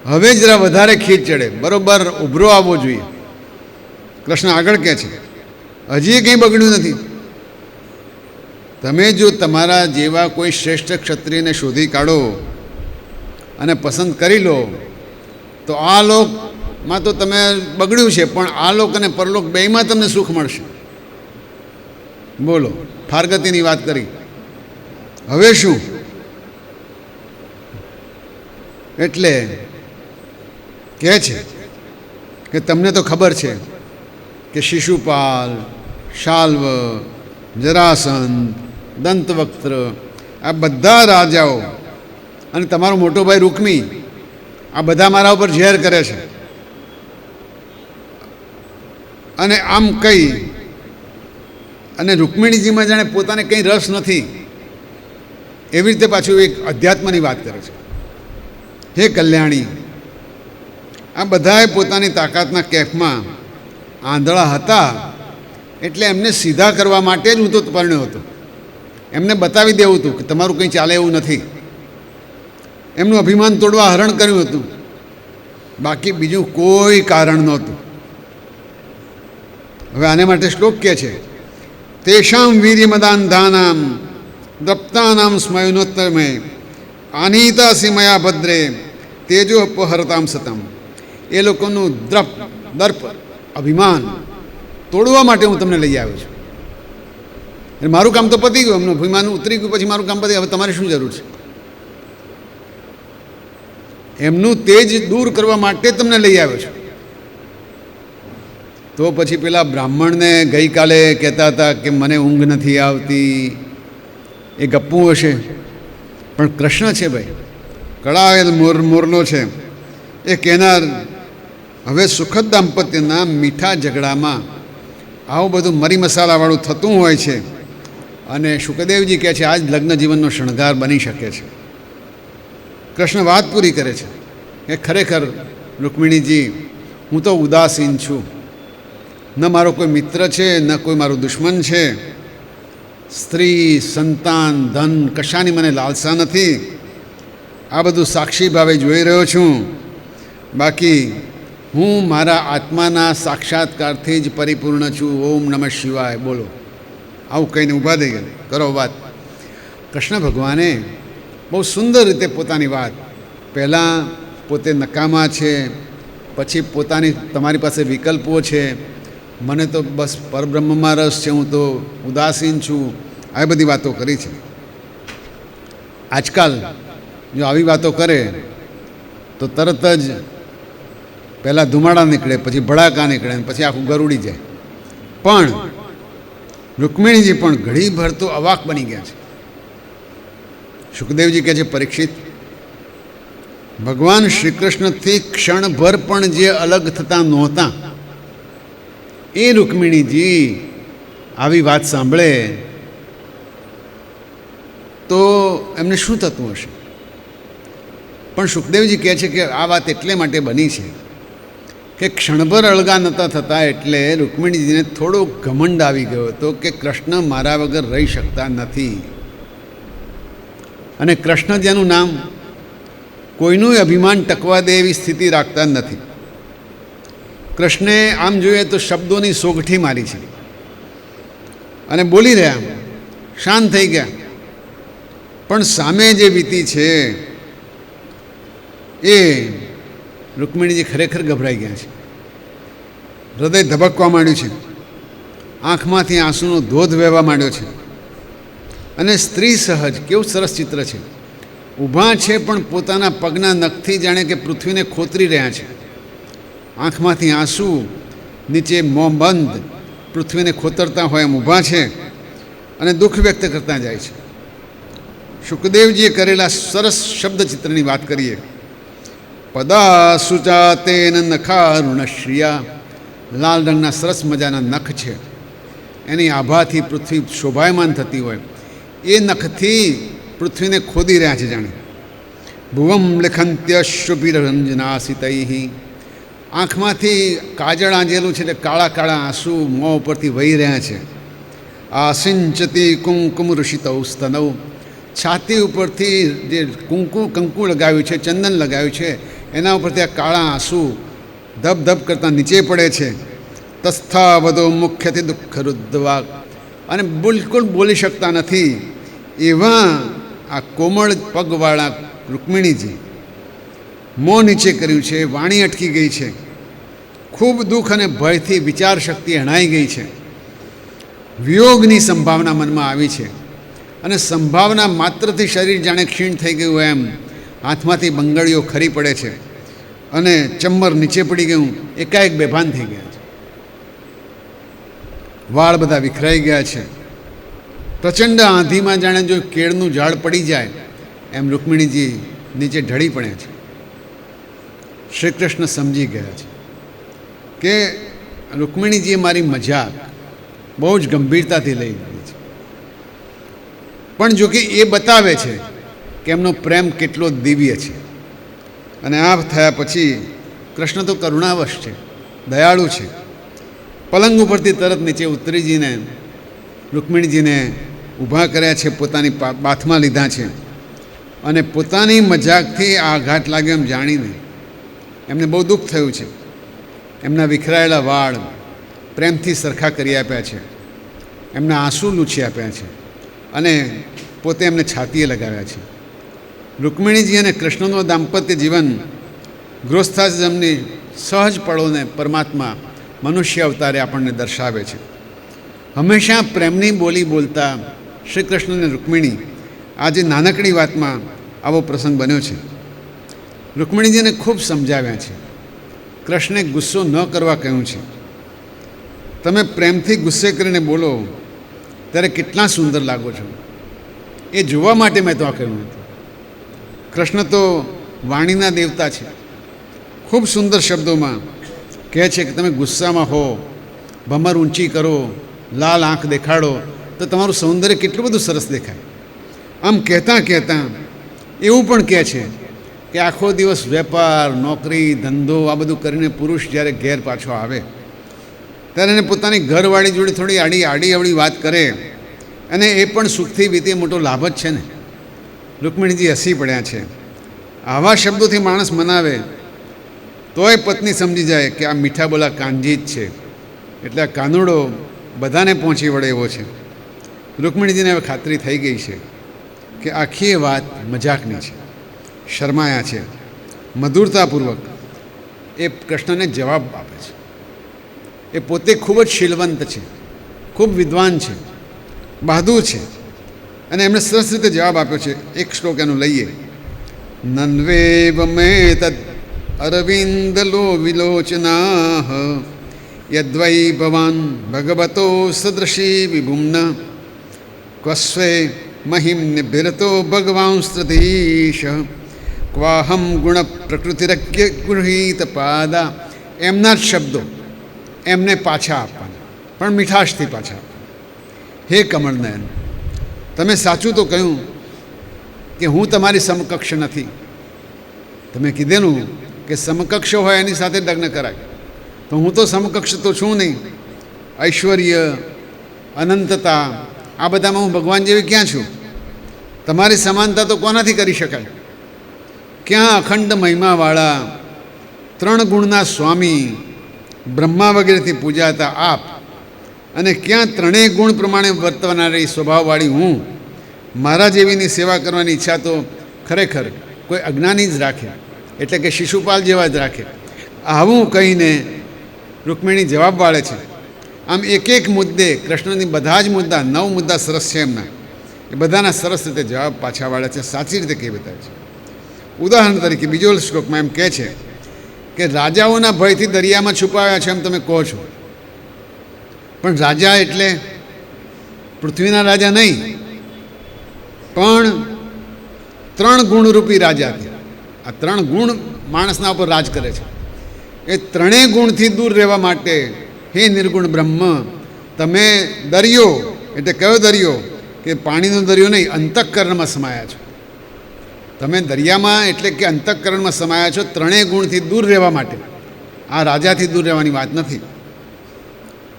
[SPEAKER 1] હવે જરા વધારે ખીચ ચડે, બરોબર ઉભરો આવવો જોઈએ. કૃષ્ણ આગળ કહે છે હજી કંઈ બગડ્યું નથી. તમે જો તમારા જેવા કોઈ શ્રેષ્ઠ ક્ષત્રિયને શોધી કાઢો અને પસંદ કરી લો તો આ લોકમાં તો તમે બગડ્યું છે, પણ આ લોક અને પરલોક બેયમાં તમને સુખ મળશે. બોલો, ફારગતીની વાત કરી. હવે શું? એટલે કહે છે કે તમને તો ખબર છે કે શિશુપાલ, શાલ્વ, જરાસંધ, દંતવક્ત્ર, આ બધા રાજાઓ અને તમારો મોટો ભાઈ રૂકમી આ બધા મારા ઉપર ઝેર કરે છે, અને આમ કહી અને રૂકમિણીજીમાં જાણે પોતાને કંઈ રસ નથી એવી રીતે પાછું એક અધ્યાત્મની વાત કરે છે. હે કલ્યાણી, આ બધાએ પોતાની તાકાતના કેફમાં આંધળા હતા, એટલે એમને સીધા કરવા માટે જ હું તો પરણ્યો હતો. એમને બતાવી દેવું હતું કે તમારું કંઈ ચાલે એવું નથી. એમનું અભિમાન તોડવા હરણ કર્યું હતું, બાકી બીજું કોઈ કારણ નહોતું. હવે આને માટે શ્લોક કહે છે, તેષામ વીર્યમદાંધાનામ દ્રપ્તાનામ સ્મયનોત્તમે આનીતાસી મયા ભદ્રે તેજો અપહરતામ સતમ. એ લોકોનું દર્પ અભિમાન તોડવા માટે હું તમને લઈ આવ્યો છું. એટલે મારું કામ તો પતી ગયું, એમનું અભિમાન ઉતરી ગયું, પછી મારું કામ પતી. હવે તમારે શું જરૂર છે? એમનું તેજ દૂર કરવા માટે તમને લઈ આવ્યો છું. તો પછી પેલા બ્રાહ્મણને ગઈકાલે કહેતા હતા કે મને ઊંઘ નથી આવતી, એ ગપ્પું હશે, પણ કૃષ્ણ છે ભાઈ, કળાયેલ મોરલો છે, એ કહેનાર. હવે સુખદ દાંપત્યના મીઠા ઝઘડામાં આવું બધું મરી મસાલાવાળું થતું હોય છે, અને શુકદેવજી કહે છે આ જ લગ્ન જીવનનો શણગાર બની શકે છે. કૃષ્ણ વાત પૂરી કરે છે કે ખરેખર રૂકમિણીજી, હું તો ઉદાસીન છું. ન મારો કોઈ મિત્ર છે, ન કોઈ મારું દુશ્મન છે. સ્ત્રી, સંતાન, ધન કશાની મને લાલસા નથી. આ બધું સાક્ષી ભાવે જોઈ રહ્યો છું. બાકી હું મારા આત્માના સાક્ષાત્કારથી જ પરિપૂર્ણ છું. ઓમ નમઃ શિવાય બોલો. આવું કહીને ઊભા થઈ ગયા. કરો વાત. કૃષ્ણ ભગવાને બહુ સુંદર રીતે પોતાની વાત, પહેલાં પોતે નકામા છે, પછી પોતાની તમારી પાસે વિકલ્પો છે, મને તો બસ પરબ્રહ્મમાં રસ છે, હું તો ઉદાસીન છું, આવી બધી વાતો કરી છે. આજકાલ જો આવી વાતો કરે તો તરત જ પહેલાં ધુમાડા નીકળે, પછી ભડાકા નીકળે, પછી આખું ઘર ઉડી જાય. પણ રૂકમિણીજી પણ ઘડીભર તો અવાક બની ગયા છે. સુખદેવજી કહે છે, પરીક્ષિત, ભગવાન શ્રી કૃષ્ણથી ક્ષણભર પણ જે અલગ થતા નહોતા, એ રૂકમિણીજી આવી વાત સાંભળે તો એમને શું થતું હશે? પણ સુખદેવજી કહે છે કે આ વાત એટલે માટે બની છે કે ક્ષણભર અળગા નહોતા થતા, એટલે રૂકમિણીજીને થોડો ઘમંડ આવી ગયો હતો કે કૃષ્ણ મારા વગર રહી શકતા નથી. અને કૃષ્ણ જેનું નામ કોઈનું અભિમાન ટકવા દે એવી સ્થિતિ રાખતા નથી. કૃષ્ણે આમ જોઈએ તો શબ્દોની સોગઠી મારી છે અને બોલી રહ્યા, શાંત થઈ ગયા. પણ સામે જે વીતી છે એ રૂકમિણીજી ખરેખર ગભરાઈ ગયા છે. હૃદય ધબકવા માંડ્યું છે, આંખમાંથી આંસુનો ધોધ વહેવા માંડ્યો છે. અને સ્ત્રી સહજ કેવું સરસ ચિત્ર છે. ઊભા છે પણ પોતાના પગના નખથી જાણે કે પૃથ્વીને ખોતરી રહ્યા છે. આંખમાંથી આંસુ, નીચે મોં બંધ, પૃથ્વીને ખોતરતા હોય એમ ઊભા છે અને દુઃખ વ્યક્ત કરતા જાય છે. શુકદેવજીએ કરેલા સરસ શબ્દચિત્રની વાત કરીએ. પદા સુચાતેન નખારુણશ્રિયા, લાલ રંગના સરસ મજાના નખ છે, એની આભાથી પૃથ્વી શોભાયમાન થતી હોય, એ નખથી પૃથ્વીને ખોદી રહ્યા છે જાણે. ભુવમ લેખંત્યશુભિરંજનાસિતૈ, આંખમાંથી કાજળ આંજેલું છે એટલે કાળા કાળા આંસુ મોં ઉપરથી વહી રહ્યા છે. આસિંચતી કુંકુમ ઋષિતૌ સ્તનૌ, છાતી ઉપરથી જે કંકુ લગાવ્યું છે, ચંદન લગાવ્યું છે, એના ઉપરથી આ કાળા આંસુ ધબ ધબ કરતાં નીચે પડે છે. તસ્થા વધો મુખ્યથી દુઃખ રુદ્ધવાક, અને બિલકુલ બોલી શકતા નથી એવા આ કોમળ પગવાળા રૂકમિણીજી. મોં નીચે કર્યું છે, વાણી અટકી ગઈ છે, ખૂબ દુઃખ અને ભયથી વિચાર શક્તિ હણાઈ ગઈ છે. વિયોગની સંભાવના મનમાં આવી છે, અને સંભાવના માત્રથી શરીર જાણે ક્ષીણ થઈ ગયું એમ હાથમાંથી બંગડીઓ ખરી પડે છે, અને ચંબર નીચે પડી ગયું, એકાએક બેભાન થઈ ગયા છે. વાળ બધા વિખરાઈ ગયા છે. પ્રચંડ આંધીમાં જાણે જો કેળનું ઝાડ પડી જાય એમ રૂકમિણીજી નીચે ઢળી પડ્યા છે. શ્રી કૃષ્ણ સમજી ગયા છે કે રૂકમિણીજીએ મારી મજાક બહુ જ ગંભીરતાથી લઈ લીધી છે. પણ જો કે એ બતાવે છે કે એમનો પ્રેમ કેટલો દિવ્ય છે. અને આ થયા પછી કૃષ્ણ તો કરુણાવશ છે, દયાળુ છે. પલંગ ઉપરથી તરત નીચે ઉતરીજીને રૂકમિણીજીને ઊભા કર્યા છે, પોતાની બાથમાં લીધા છે અને પોતાની મજાકથી આ આઘાત લાગ્યો એમ જાણીને એમને બહુ દુઃખ થયું છે. એમના વિખરાયેલા વાળ પ્રેમથી સરખા કરી આપ્યા છે, એમના આંસુ લૂછી આપ્યા છે અને પોતે એમને છાતીએ લગાવ્યા છે. રૂકમિણીજી અને કૃષ્ણનો દાંપત્ય જીવન ગૃહસ્થાશ્રમની સહજ પળોને પરમાત્મા મનુષ્ય અવતારે આપણને દર્શાવે છે. હંમેશા પ્રેમની બોલી બોલતા શ્રી કૃષ્ણ અને રૂકમિણી આજે નાનકડી વાતમાં આવો પ્રસંગ બન્યો છે. રૂકમિણીજીને ખૂબ સમજાવ્યા છે, કૃષ્ણે ગુસ્સો ન કરવા કહ્યું છે. તમે પ્રેમથી ગુસ્સે કરીને બોલો ત્યારે કેટલા સુંદર લાગો છો, એ જોવા માટે મેં તો આ કહ્યું હતું. કૃષ્ણ તો વાણીના દેવતા છે. ખૂબ સુંદર શબ્દોમાં કહે છે કે તમે ગુસ્સામાં હો, ભમર ઊંચી કરો, લાલ આંખ દેખાડો તો તમારું સૌંદર્ય કેટલું બધું સરસ દેખાય. આમ કહેતાં કહેતાં એવું પણ કહે છે કે આખો દિવસ વેપાર, નોકરી, ધંધો આ બધું કરીને પુરુષ જ્યારે ઘેર પાછો આવે ત્યારે એને પોતાની ઘરવાળી જોડે થોડી આડી અવળી વાત કરે અને એ પણ સુખથી વીતે મોટો લાભ જ છે ને. રૂકમિણીજી હસી પડ્યા છે. આવા શબ્દોથી માણસ મનાવે તોય પત્ની સમજી જાય કે આ મીઠા બોલા કાનજી જ છે, એટલે આ કાનુડો બધાને પહોંચી વળે એવો છે. રૂકમિણીજીને હવે ખાતરી થઈ ગઈ છે કે આખી એ વાત મજાકની છે. શરમાયા છે. મધુરતાપૂર્વક એ કૃષ્ણને જવાબ આપે છે. એ પોતે ખૂબ જ શીલવંત છે, ખૂબ વિદ્વાન છે, બહાદુર છે અને એમણે સરસ રીતે જવાબ આપ્યો છે. એક શ્લોક એનું લઈએ. નન્વેવ મે તદ અરવિંદલો વિલોચના યદ્વૈ ભવાન ભગવતો સદૃશી વિભુમ્ન ક્વસ્વે મહિમ નિભિરતો ભગવાંસ્ત્રધીશ ક્વાહમ ગુણ પ્રકૃતિરજ્ઞ ગૃહીત પાદા. એમના જ શબ્દો એમને પાછા આપવાના, પણ મીઠાશથી પાછા આપવાના. હે કમળનયન, તમે સાચું તો કહ્યું કે હું તમારી સમકક્ષ નથી. તમે કીધેલું કે સમકક્ષ હોય એની સાથે લગ્ન કરાય, તો હું તો સમકક્ષ તો છું નહીં. ઐશ્વર્ય, અનંતતા આ બધામાં હું ભગવાન જેવી ક્યાં છું? તમારી સમાનતા તો કોનાથી કરી શકાય? ક્યાં અખંડ મહિમાવાળા 3 ગુણના સ્વામી બ્રહ્મા વગેરેથી પૂજાતા આપ અને ક્યાં 3 ગુણ પ્રમાણે વર્તનારી સ્વભાવવાળી હું? મારા જેવીની સેવા કરવાની ઈચ્છા તો ખરેખર કોઈ અજ્ઞાની જ રાખે, એટલે કે શિશુપાલ જેવા જ રાખે. આવું કહીને રૂકમિણી જવાબ વાળે છે. આમ એક એક મુદ્દે કૃષ્ણની બધા જ મુદ્દા 9 મુદ્દા સરસ છે એમના, એ બધાના સરસ રીતે જવાબ પાછા વાળે છે, સાચી રીતે કહી બતાવે છે. ઉદાહરણ તરીકે બીજો શ્લોકમાં એમ કહે છે કે રાજાઓના ભયથી દરિયામાં છુપાવ્યા છે એમ તમે કહો છો, પણ રાજા એટલે પૃથ્વીના રાજા નહીં, પણ 3 ગુણરૂપી રાજા. આ 3 ગુણ માણસના ઉપર રાજ કરે છે. એ 3 ગુણથી દૂર રહેવા માટે હે નિર્ગુણ બ્રહ્મ તમે દરિયો, એટલે કયો દરિયો? કે પાણીનો દરિયો નહીં, અંતઃકરણમાં સમાયા છો. તમે દરિયામાં એટલે કે અંતઃકરણમાં સમાયા છો 3 ગુણથી દૂર રહેવા માટે. આ રાજાથી દૂર રહેવાની વાત નથી.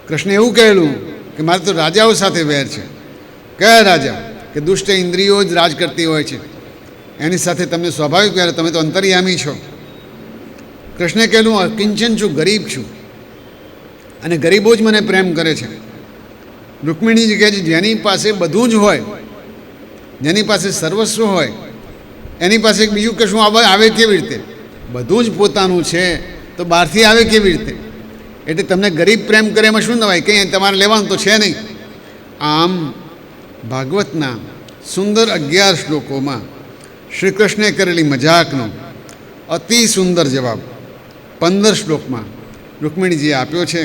[SPEAKER 1] કૃષ્ણે એવું કહેલું કે મારે તો રાજાઓ સાથે વેર છે. કયા રાજા? કે દુષ્ટ ઇન્દ્રિયો જ રાજ કરતી હોય છે, એની સાથે તમને સ્વાભાવિક વેર. તમે તો અંતર્યામી છો. કૃષ્ણે કહેલું અકિંચન છું, ગરીબ છું અને ગરીબો જ મને પ્રેમ કરે છે. રૂકમિણીજી કહે છે જેની પાસે બધું જ હોય, જેની પાસે સર્વસ્વ હોય, એની પાસે બીજું કશું આવે કેવી રીતે? બધું જ પોતાનું છે તો બહારથી આવે કેવી રીતે? એટલે તમને ગરીબ પ્રેમ કરે એમાં શું નવાય? કંઈ તમારે લેવાનું તો છે નહીં. આમ ભાગવતના સુંદર 11 શ્લોકોમાં શ્રી કૃષ્ણે કરેલી મજાકનો અતિ સુંદર જવાબ 15 શ્લોકમાં રૂકમિણીજીએ આપ્યો છે.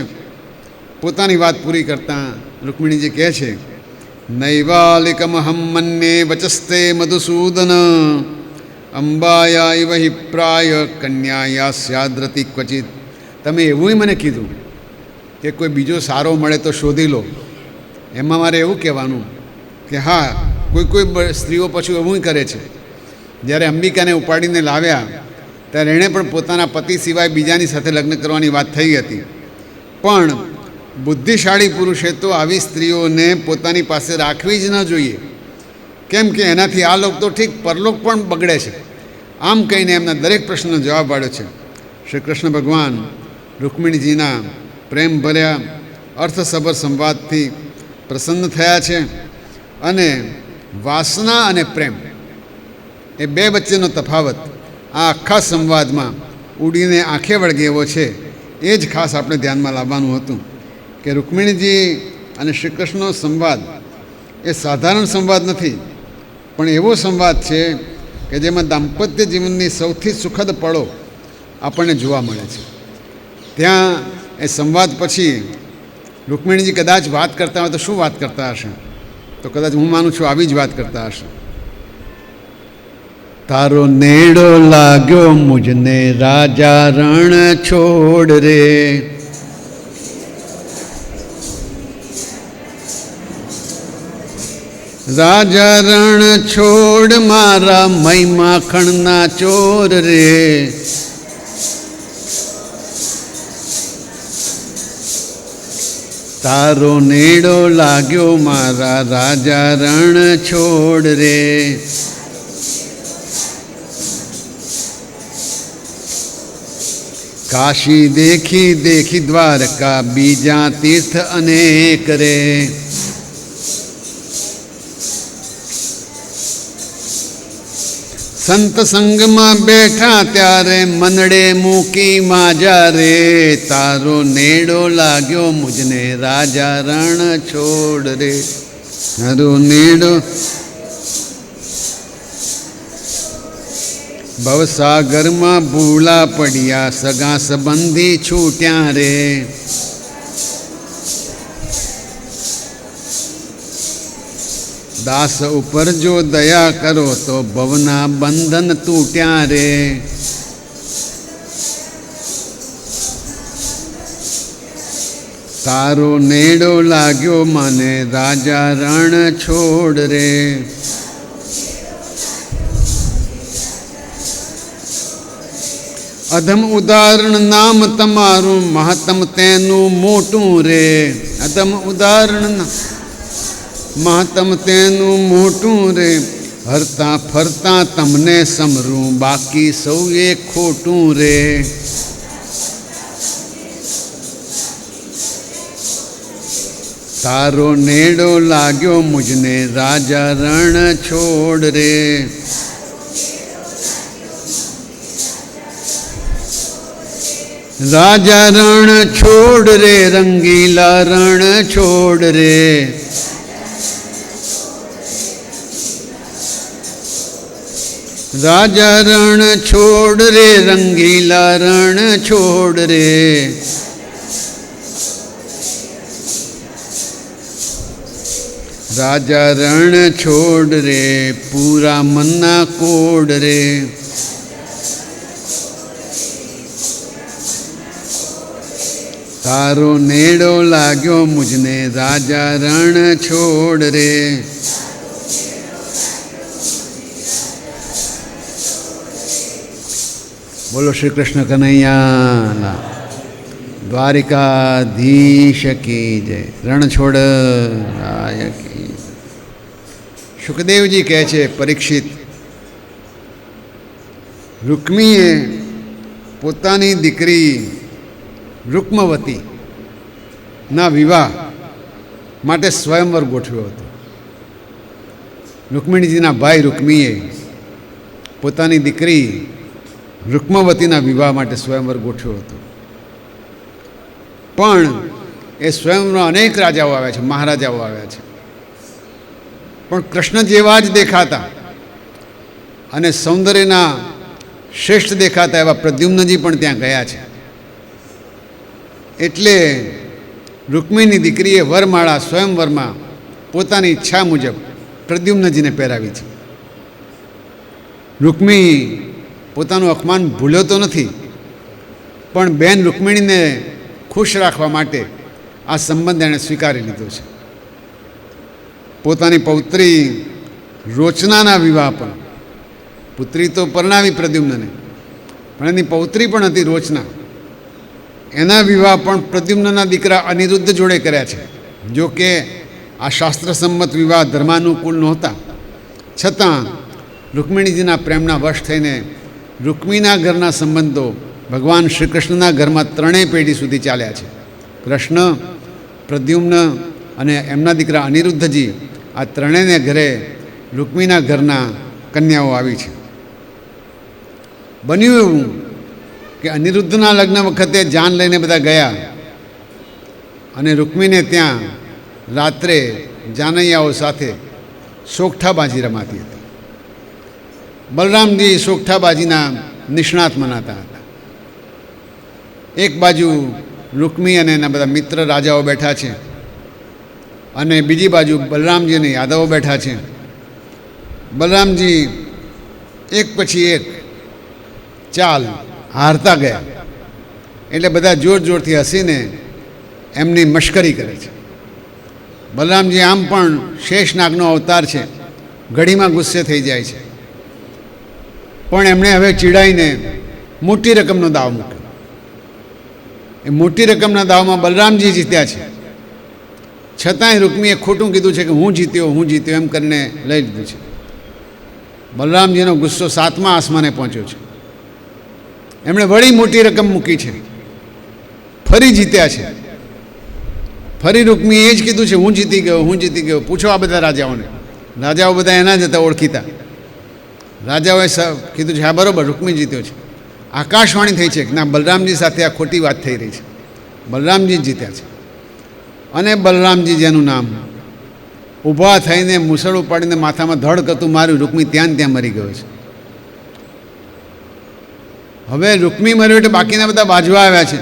[SPEAKER 1] પોતાની વાત પૂરી કરતાં રૂકમિણીજી કહે છે નૈવાલિકમહમ મન્યે વચસ્તે મધુસૂદન અંબાયા ઇવ હિ પ્રાય કન્યાયા સ્યાદ્રતિ ક્વચિત. તમે એવું મને કીધું કે કોઈ બીજો સારો મળે તો શોધી લો. એમાં મારે એવું કહેવાનું કે હા, કોઈ સ્ત્રીઓ પાછું એવું કરે છે. જ્યારે અંબિકાને ઉપાડીને લાવ્યા ત્યારે એણે પણ પોતાના પતિ સિવાય બીજાની સાથે લગ્ન કરવાની વાત થઈ હતી. પણ બુદ્ધિશાળી પુરુષે તો આવી સ્ત્રીઓને પોતાની પાસે રાખવી જ ન જોઈએ, કેમ કે એનાથી આ લોક તો ઠીક, પરલોક પણ બગડે છે. આમ કહીને એમના દરેક પ્રશ્નનો જવાબ આપ્યો છે. શ્રી કૃષ્ણ ભગવાન રૂકમિણીજીના પ્રેમભર્યા અર્થસભર સંવાદથી પ્રસન્ન થયા છે અને વાસના અને પ્રેમ એ બે વચ્ચેનો તફાવત આ આખા સંવાદમાં ઉડીને આંખે વળગે એવો છે. એ જ ખાસ આપણે ધ્યાનમાં લાવવાનું હતું કે રૂકમિણીજી અને શ્રી કૃષ્ણનો સંવાદ એ સાધારણ સંવાદ નથી, પણ એવો સંવાદ છે કે જેમાં દાંપત્ય જીવનની સૌથી સુખદ પળો આપણને જોવા મળે છે. ત્યાં એ સંવાદ પછી રૂકમિણીજી કદાચ વાત કરતા હોય તો શું વાત કરતા હશે? તો કદાચ હું માનું છું આવી જ વાત કરતા હશે. તારો નેડો લાગ્યો મુજને રાજા રણ છોડ રે, રાજા રણ છોડ મારા મય માખણના ચોર રે. તારો નેડો લાગ્યો મારા રાજા રણ છોડ રે. કાશી દેખી દેખી દ્વારકા બીજા તીર્થ અનેક રે. સંત સંગમાં બેઠા ત્યારે મનડે મૂકી માજા રે. તારો નેડો લાગ્યો મુજને રાજા રણ છોડ રે. તારો નેડો ભવસાગરમાં ભૂલા પડ્યા સગા સંબંધી છૂટ્યા રે. દાસ ઉપર જો દયા કરો તો ભવના બંધન તૂટ્યા રે. તારો નેડો લાગ્યો મને રાજા રણ છોડ રે. અધમ ઉદાહરણ નામ તમારું મહત્તમ તેનું મોટું રે. અધમ ઉદાહરણ મહત્તમ તેનું મોટું રે. હરતા ફરતા તમને સમરું બાકી સૌએ ખોટું રે. તારો નેડો લાગ્યો મુજને રાજા રણ છોડ રે. રાજા રણ છોડ રે, રંગીલા રણ છોડ રે. રાજા રણ છોડ રે, રંગીલા રણ છોડ રે. રાજા રણ છોડ રે, પૂરા મનના કોડ રે. તારો નેડો લાગ્યો મુજને રાજા રણ છોડ રે. બોલો શ્રી કૃષ્ણ કનૈયા, દ્વારિકાધીશ કી જય. રણછોડ રાય કી. શુકદેવજી કહે છે, પરીક્ષિત, રૂક્મીએ પોતાની દીકરી રૂક્મવતી ના વિવાહ માટે સ્વયંવર ગોઠવ્યો હતો. રૂક્મિણીજીના ભાઈ રૂક્મીએ પોતાની દીકરી રૂક્મવતીના વિવાહ માટે સ્વયંવર ગોઠવ્યો હતો. પણ એ સ્વયંવરમાં અનેક રાજાઓ આવ્યા છે, મહારાજાઓ આવ્યા છે, પણ કૃષ્ણ જેવા જ દેખાતા અને સૌંદર્યના શ્રેષ્ઠ દેખાતા એવા પ્રદ્યુમ્નજી પણ ત્યાં ગયા છે. એટલે રૂક્મિણીની દીકરીએ વરમાળા સ્વયંવરમાં પોતાની ઈચ્છા મુજબ પ્રદ્યુમ્નજીને પહેરાવી છે. રૂક્મી પોતાનું અપમાન ભૂલ્યો તો નથી, પણ બેન રૂક્મિણીને ખુશ રાખવા માટે આ સંબંધ એણે સ્વીકારી લીધો છે. પોતાની પૌત્રી રોચનાના વિવાહ પણ, પુત્રી તો પરણાવી પ્રદ્યુમ્નને, પણ એની પૌત્રી પણ હતી રોચના, એના વિવાહ પણ પ્રદ્યુમ્નના દીકરા અનિરુદ્ધ જોડે કર્યા છે. જો કે આ શાસ્ત્રસંમત વિવાહ ધર્માનુકૂળ નહોતા, છતાં રૂક્મિણીજીના પ્રેમના વશ થઈને રૂક્મીના ઘરના સંબંધો ભગવાન શ્રી કૃષ્ણના ઘરમાં ત્રણેય પેઢી સુધી ચાલ્યા છે. કૃષ્ણ, પ્રદ્યુમ્ન અને એમના દીકરા અનિરુદ્ધજી, આ ત્રણેયને ઘરે રૂક્મીના ઘરના કન્યાઓ આવી છે. બન્યું એવું કે અનિરુદ્ધના લગ્ન વખતે જાન લઈને બધા ગયા અને રૂક્મીને ત્યાં રાત્રે જાનૈયાઓ સાથે સોગઠાબાજી રમાતી હતી. બલરામજી સોગઠાબાજીના નિષ્ણાત મનાતા હતા. એક બાજુ રૂક્મી અને એના બધા મિત્ર રાજાઓ બેઠા છે અને બીજી બાજુ બલરામજી અને યાદવો બેઠા છે. બલરામજી એક પછી એક ચાલ હારતા ગયા એટલે બધા જોર જોરથી હસીને એમની મશ્કરી કરે છે. બલરામજી આમ પણ શેષનાગનો અવતાર છે, ઘડીમાં ગુસ્સે થઈ જાય છે, પણ એમણે હવે ચીડાઈને મોટી રકમનો દાવ મૂક્યો. એ મોટી રકમના દાવમાં બલરામજી જીત્યા છે, છતાંય રૂક્મીએ ખોટું કીધું છે કે હું જીત્યો એમ કરીને લઈ લીધું છે. બલરામજીનો ગુસ્સો 7મા આસમાને પહોંચ્યો છે. એમણે વળી મોટી રકમ મૂકી છે, ફરી જીત્યા છે. ફરી રૂક્મીએ એ જ કીધું છે હું જીતી ગયો. પૂછો આ બધા રાજાઓને. રાજાઓ બધા એના જ હતા, ઓળખીતા. રાજાઓએ કીધું છે હા બરાબર, રૂક્મી જીત્યો છે. આકાશવાણી થઈ છે કે ના, બલરામજી સાથે આ ખોટી વાત થઈ રહી છે, બલરામજી જ જીત્યા છે. અને બલરામજી જેનું નામ, ઊભા થઈને મુસળ ઉપાડીને માથામાં ધડ કરતું માર્યું, રૂક્મી ત્યાં મરી ગયો છે. હવે રૂક્મી મર્યો એટલે બાકીના બધા બાજવા આવ્યા છે.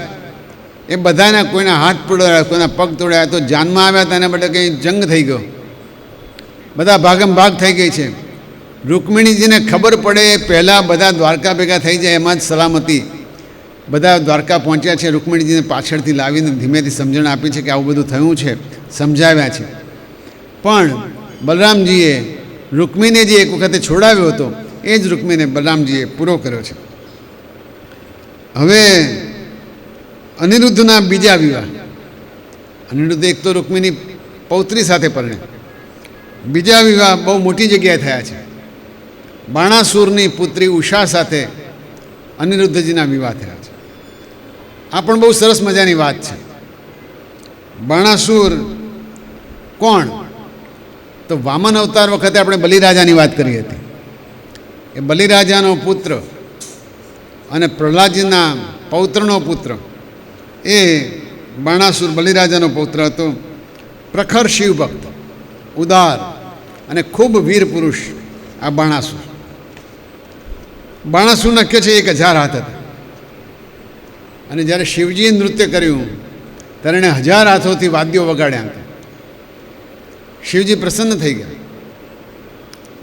[SPEAKER 1] એ બધાના કોઈના હાથ તોડ્યા, કોઈના પગ તોડ્યા, તો જાનમાં આવ્યા હતા એના માટે કંઈ જંગ થઈ ગયો, બધા ભાગમ ભાગ થઈ ગઈ છે. રૂક્મિણીજીને ખબર પડે એ પહેલાં બધા દ્વારકા ભેગા થઈ જાય એમાં જ સલામતી. બધા દ્વારકા પહોંચ્યા છે. રૂક્મિણીજીને પાછળથી લાવીને ધીમેથી સમજણ આપી છે કે આવું બધું થયું છે, સમજાવ્યા છે. પણ બલરામજીએ રૂક્મીને જે એક વખતે છોડાવ્યો હતો એ જ રૂક્મીને બલરામજીએ પૂરો કર્યો છે. હવે અનિરુદ્ધના બીજા વિવાહ. અનિરુદ્ધ એક તો રૂક્મીની પૌત્રી સાથે પરણે, બીજા વિવાહ બહુ મોટી જગ્યાએ થયા છે. બાણાસુરની પુત્રી ઉષા સાથે અનિરુદ્ધજીના વિવાહ થયા છે. આ પણ બહુ સરસ મજાની વાત છે. બાણાસુર કોણ? તો વામન અવતાર વખતે આપણે બલિરાજાની વાત કરી હતી. એ બલિરાજાનો પુત્ર અને પ્રહલાદજીના પૌત્રનો પુત્ર એ બાણાસુર બલિરાજાનો પૌત્ર હતો. પ્રખર શિવભક્ત, ઉદાર અને ખૂબ વીર પુરુષ આ બાણાસુર. બાણાસુરના કહે છે 1000 હાથ હતા. અને જ્યારે શિવજીએ નૃત્ય કર્યું ત્યારે એણે 1000 હાથોથી વાદ્યો વગાડ્યા હતા. શિવજી પ્રસન્ન થઈ ગયા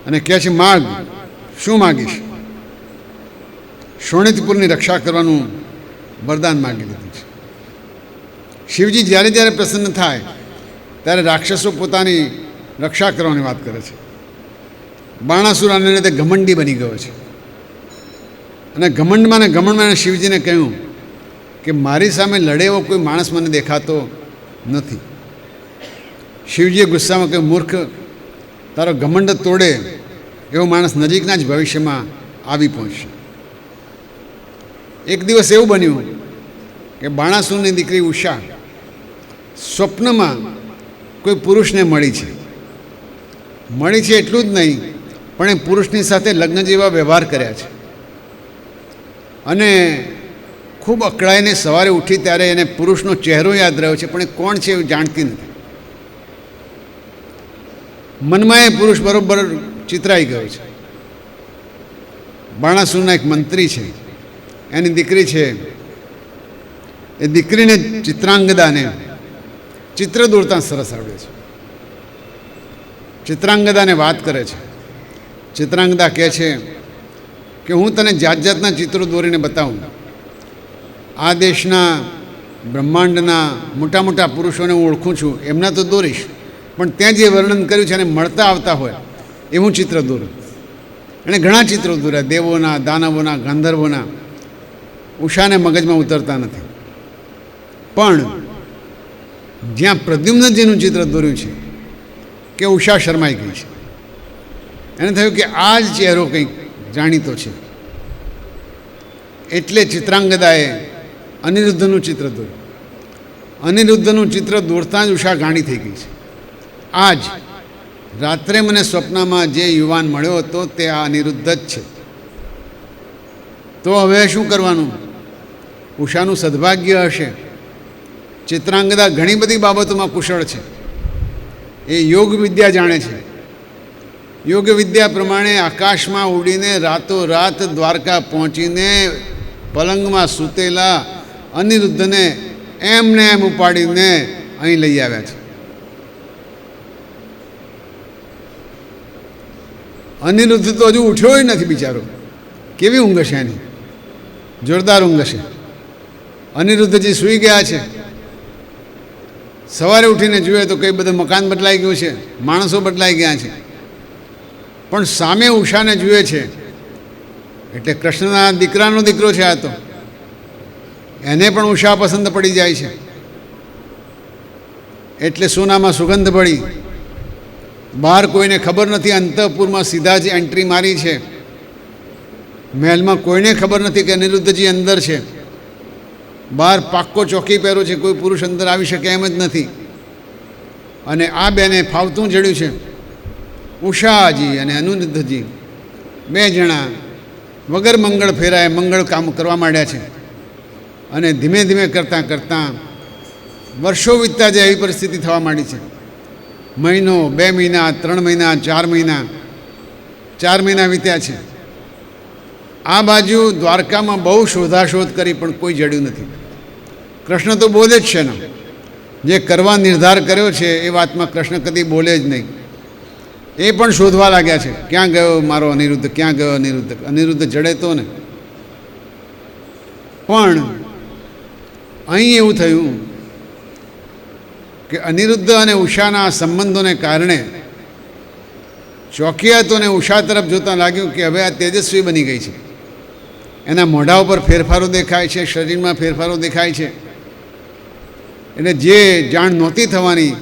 [SPEAKER 1] અને કહે છે માગ, શું માગીશ? શોણિતપુરની રક્ષા કરવાનું વરદાન માગી લીધું છે. શિવજી જ્યારે જ્યારે પ્રસન્ન થાય ત્યારે રાક્ષસો પોતાની રક્ષા કરવાની વાત કરે છે. બાણાસુર આને લીધે ઘમંડી બની ગયો છે અને ઘમંડમાં શિવજીને કહ્યું કે મારી સામે લડે એવો કોઈ માણસ મને દેખાતો નથી. શિવજીએ ગુસ્સામાં કહ્યું મૂર્ખ, તારો ઘમંડ તોડે એવો માણસ નજીકના જ ભવિષ્યમાં આવી પહોંચશે. એક દિવસ એવું બન્યું કે બાણાસુરની દીકરી ઉષા સ્વપ્નમાં કોઈ પુરુષને મળી છે એટલું જ નહીં, પણ એ પુરુષની સાથે લગ્ન જેવા વ્યવહાર કર્યા છે. અને ખૂબ અકળાઈને સવારે ઉઠી ત્યારે એને પુરુષનો ચહેરો યાદ રહ્યો છે, પણ એ કોણ છે એવું જાણતી નથી. મનમાં એ પુરુષ બરોબર ચિતરાઈ ગયો છે. બાણાસુરના એક મંત્રી છે, એની દીકરી છે. એ દીકરીને ચિત્રાંગદાને ચિત્ર દોરતા સરસ આવડે છે. ચિત્રાંગદાને વાત કરે છે. ચિત્રાંગદા કહે છે કે હું તને જાત જાતના ચિત્રો દોરીને બતાવું. આ દેશના બ્રહ્માંડના મોટા મોટા પુરુષોને હું ઓળખું છું, એમના તો દોરીશ, પણ ત્યાં જે વર્ણન કર્યું છે એને મળતા આવતા હોય એવું ચિત્ર દોરું. એણે ઘણા ચિત્રો દોર્યા, દેવોના, દાનવોના, ગાંધર્વોના. ઉષાને મગજમાં ઉતરતા નથી. પણ જ્યાં પ્રદ્યુમ્નજીનું ચિત્ર દોર્યું છે કે ઉષા શરમાઈ ગઈ છે. એને થયું કે આ જ ચહેરો કંઈક જાણીતો છે. એટલે ચિત્રાંગદાએ અનિરુદ્ધનું ચિત્ર દોર્યું. અનિરુદ્ધનું ચિત્ર દોરતાં જ ઉષા ગાંડી થઈ ગઈ છે. આજ રાત્રે મને સ્વપ્નમાં જે યુવાન મળ્યો હતો તે આ અનિરુદ્ધ જ છે. તો હવે શું કરવાનું? ઉષાનું સદભાગ્ય હશે. ચિત્રાંગદા ઘણી બધી બાબતોમાં કુશળ છે. એ યોગ વિદ્યા જાણે છે. યોગ વિદ્યા પ્રમાણે આકાશમાં ઉડીને રાતોરાત દ્વારકા પહોંચીને પલંગમાં સૂતેલા અનિરુદ્ધને એમને એમ ઉપાડીને અહીં લઈ આવ્યા છે. અનિરુદ્ધ તો હજુ ઉઠ્યો નથી બિચારો. કેવી ઊંઘ હશે એની? જોરદાર ઊંઘ હશે. અનિરુદ્ધજી સૂઈ ગયા છે. સવારે ઉઠીને જુએ તો કંઈ બધું મકાન બદલાઈ ગયું છે, માણસો બદલાઈ ગયા છે. પણ સામે ઉષાને જુએ છે એટલે કૃષ્ણના દીકરાનો દીકરો છે આ તો. એને પણ ઉષા પસંદ પડી જાય છે. એટલે સોનામાં સુગંધ પડી. બહાર કોઈને ખબર નથી. અંતઃપુરમાં સીધા જ એન્ટ્રી મારી છે. મહેલમાં કોઈને ખબર નથી કે અનિરુદ્ધજી અંદર છે. બહાર પાક્કો ચોકી પહેરો છે, કોઈ પુરુષ અંદર આવી શકે એમ જ નથી. અને આ બેને ફાવતું જડ્યું છે. ઉષાજી અને અનિરુદ્ધજી બે જણા વગર મંગળ ફેરાય મંગળ કામ કરવા માંડ્યા છે. અને ધીમે ધીમે કરતાં કરતાં વર્ષો વીતતા જાય એવી પરિસ્થિતિ થવા માંડી છે. મહિનો, 2 મહિના, 3 મહિના, 4 મહિના, 4 મહિના વીત્યા છે. આ બાજુ દ્વારકામાં બહુ શોધાશોધ કરી પણ કોઈ જડ્યું નથી. કૃષ્ણ તો બોલે જ છે ને. જે કરવા નિર્ધાર કર્યો છે એ વાતમાં કૃષ્ણ કદી બોલે જ નહીં. એ પણ શોધવા લાગ્યા છે, ક્યાં ગયો મારો અનિરુદ્ધ, ક્યાં ગયો અનિરુદ્ધ. અનિરુદ્ધ જડે તો ને. પણ અહીં એવું થયું કે અનિરુદ્ધ અને ઉષાના સંબંધોને કારણે ચોકિયાતોને ઉષા તરફ જોતાં લાગ્યું કે હવે આ તેજસ્વી બની ગઈ છે. એના મોઢા ઉપર ફેરફારો દેખાય છે, શરીરમાં ફેરફારો દેખાય છે. એટલે જે જાણ નહોતી થવાની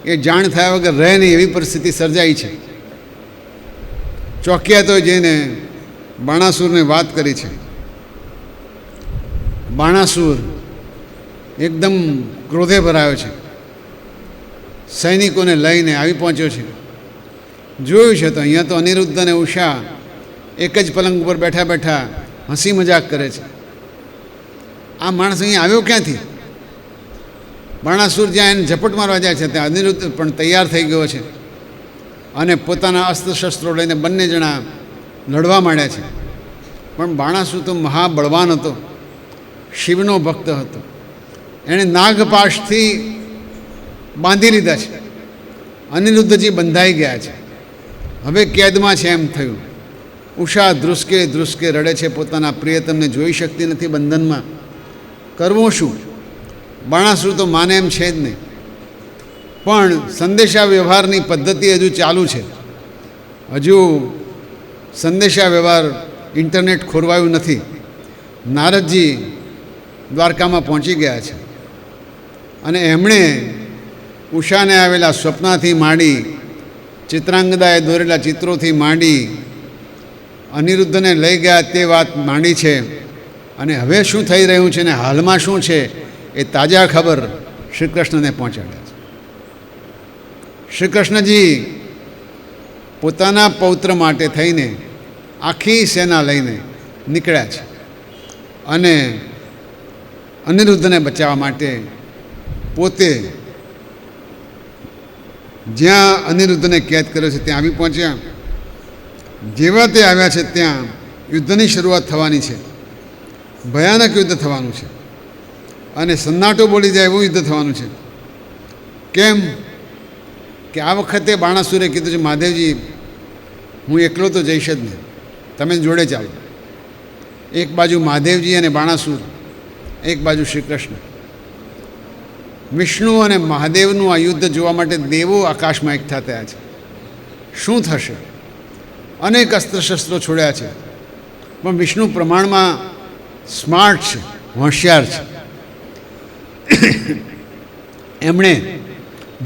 [SPEAKER 1] એ જાણ થયા વગર રહે નહીં એવી પરિસ્થિતિ સર્જાઈ છે. ચોકિયાતોએ જઈને બાણાસુરને વાત કરી છે. બાણાસુર એકદમ ક્રોધે ભરાયો છે. સૈનિકોને લઈને આવી પહોંચ્યો છે. જોયું છે તો અહીંયા તો અનિરુદ્ધ અને ઉષા એક જ પલંગ ઉપર બેઠા બેઠા હસી મજાક કરે છે. આ માણસ અહીંયા આવ્યો ક્યાંથી? બાણાસુર જ્યાં એને ઝપટ મારવા જાય છે ત્યાં અનિરુદ્ધ પણ તૈયાર થઈ ગયો છે. અને પોતાના અસ્ત્ર-શસ્ત્રો લઈને બંને જણા લડવા માંડ્યા છે. પણ બાણાસુર તો મહાબળવાન હતો, શિવનો ભક્ત હતો. એણે નાગપાશથી બાંધી લીધા છે. અનિરુદ્ધજી બંધાઈ ગયા છે. હવે કેદમાં છે એમ થયું. ઉષા ધ્રુસકે ધ્રુસકે રડે છે. પોતાના પ્રિયતમને જોઈ શકતી નથી બંધનમાં. કરવું શું? બાણાસુર તો માને એમ છે જ નહીં. પણ સંદેશા વ્યવહારની પદ્ધતિ હજુ ચાલુ છે. હજુ સંદેશા વ્યવહાર ઇન્ટરનેટ ખોરવાયું નથી. નારદજી દ્વારકામાં પહોંચી ગયા છે. અને એમણે ઉષાને આવેલા સ્વપ્નાથી માંડી, ચિત્રાંગદાએ દોરેલા ચિત્રોથી માંડી, અનિરુદ્ધને લઈ ગયા તે વાત માંડી છે. અને હવે શું થઈ રહ્યું છે ને હાલમાં શું છે એ તાજા ખબર શ્રી કૃષ્ણને પહોંચાડ્યા છે. શ્રી કૃષ્ણજી પોતાના પૌત્ર માટે થઈને આખી સેના લઈને નીકળ્યા છે. અને અનિરુદ્ધને બચાવવા માટે પોતે જ્યાં અનિરુદ્ધને કેદ કર્યો છે ત્યાં આવી પહોંચ્યા. જેવા તે આવ્યા છે ત્યાં યુદ્ધની શરૂઆત થવાની છે. ભયાનક યુદ્ધ થવાનું છે. અને સન્નાટો બોલી જાય એવું યુદ્ધ થવાનું છે. કેમ કે આ વખતે બાણાસુરે કીધું છે, મહાદેવજી હું એકલો તો જઈશ જ નહીં, તમે જોડે ચાલો. એક બાજુ મહાદેવજી અને બાણાસુર, એક બાજુ શ્રી કૃષ્ણ. વિષ્ણુ અને મહાદેવનું આ યુદ્ધ જોવા માટે દેવો આકાશમાં એકઠા થયા છે. શું થશે? અનેક અસ્ત્રશસ્ત્રો છોડ્યા છે, પણ વિષ્ણુ પ્રમાણમાં સ્માર્ટ છે, હોશિયાર છે. એમણે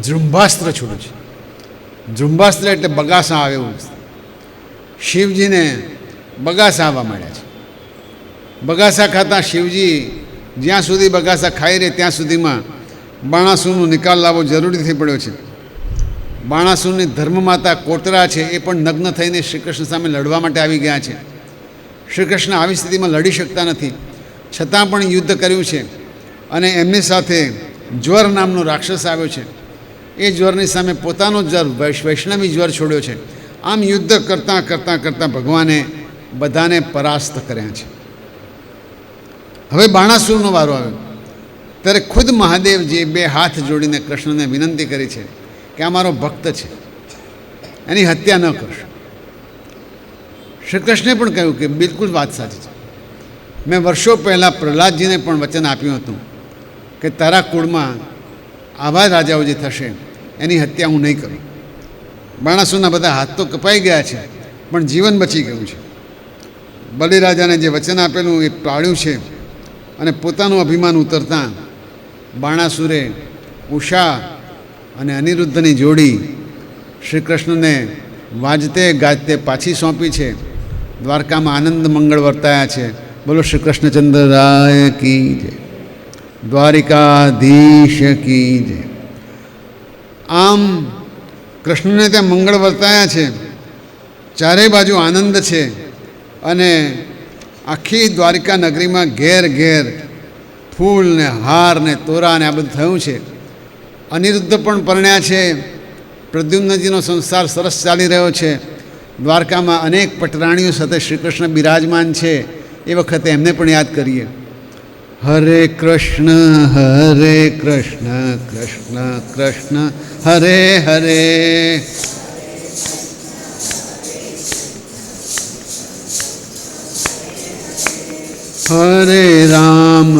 [SPEAKER 1] જૃંભાસ્ત્ર છોડ્યું છે. જૃંભાસ્ત્ર એટલે બગાસા આવે એવું. શિવજીને બગાસા આવવા માંડ્યા છે. બગાસા ખાતા શિવજી જ્યાં સુધી બગાસા ખાઈ રહે ત્યાં સુધીમાં બાણાસુરનો નિકાલ લાવવો જરૂરી થઈ પડ્યો છે. બાણાસુરની ધર્મમાતા કોતરા છે એ પણ નગ્ન થઈને શ્રી કૃષ્ણ સામે લડવા માટે આવી ગયા છે. શ્રી કૃષ્ણ આવી સ્થિતિમાં લડી શકતા નથી, છતાં પણ યુદ્ધ કર્યું છે. અને એમની સાથે જ્વર નામનો રાક્ષસ આવ્યો છે. એ જ્વરની સામે પોતાનો જ્વર, વૈષ્ણવી જ્વર છોડ્યો છે. આમ યુદ્ધ કરતાં કરતાં કરતાં ભગવાને બધાને પરાસ્ત કર્યા છે. હવે બાણાસુરનો વારો આવ્યો ત્યારે ખુદ મહાદેવજીએ બે હાથ જોડીને કૃષ્ણને વિનંતી કરી છે કે આ મારો ભક્ત છે, એની હત્યા ન કરશો. શ્રી કૃષ્ણે પણ કહ્યું કે બિલકુલ વાત સાચી છે. મેં વર્ષો પહેલાં પ્રહલાદજીને પણ વચન આપ્યું હતું કે તારા કુળમાં આવા રાજાઓ જે થશે એની હત્યા હું નહીં કરું. બાણાસુરના બધા હાથ તો કપાઈ ગયા છે, પણ જીવન બચી ગયું છે. બલિરાજાને જે વચન આપેલું એ પાળ્યું છે. અને પોતાનું અભિમાન ઉતરતાં બાણાસુરે ઉષા અને અનિરુદ્ધની જોડી શ્રી કૃષ્ણને વાજતે ગાજતે પાછી સોંપી છે. દ્વારકામાં આનંદ મંગળ વર્તાયા છે. બોલો શ્રી કૃષ્ણચંદ્ર રાય કી જય, દ્વારિકાધીશ કી જય. આમ કૃષ્ણને ત્યાં મંગળ વર્તાયા છે, ચારેય બાજુ આનંદ છે. અને આખી દ્વારિકા નગરીમાં ઘેર ઘેર ફૂલ ને હાર ને તોરા ને આ બધું થયું છે. અનિરુદ્ધ પણ પરણ્યા છે. પ્રદ્યુમ્નજીનો સંસાર સરસ ચાલી રહ્યો છે. દ્વારકામાં અનેક પટરાણીઓ સાથે શ્રી કૃષ્ણ બિરાજમાન છે. એ વખતે એમને પણ યાદ કરીએ. હરે કૃષ્ણ કૃષ્ણ કૃષ્ણ હરે હરે, હરે રામ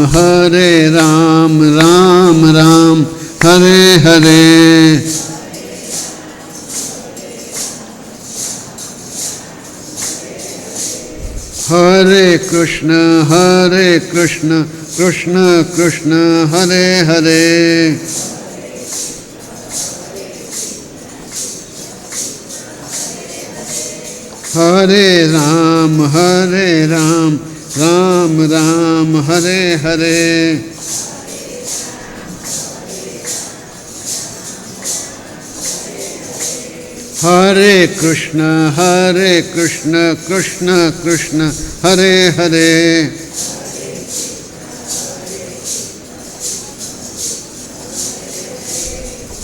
[SPEAKER 1] રામ રામ હરે હરે. હરે કૃષ્ણ કૃષ્ણ કૃષ્ણ હરે હરે, હરે રામ રામ રામ હરે હરે. હરે કૃષ્ણ કૃષ્ણ કૃષ્ણ હરે હરે,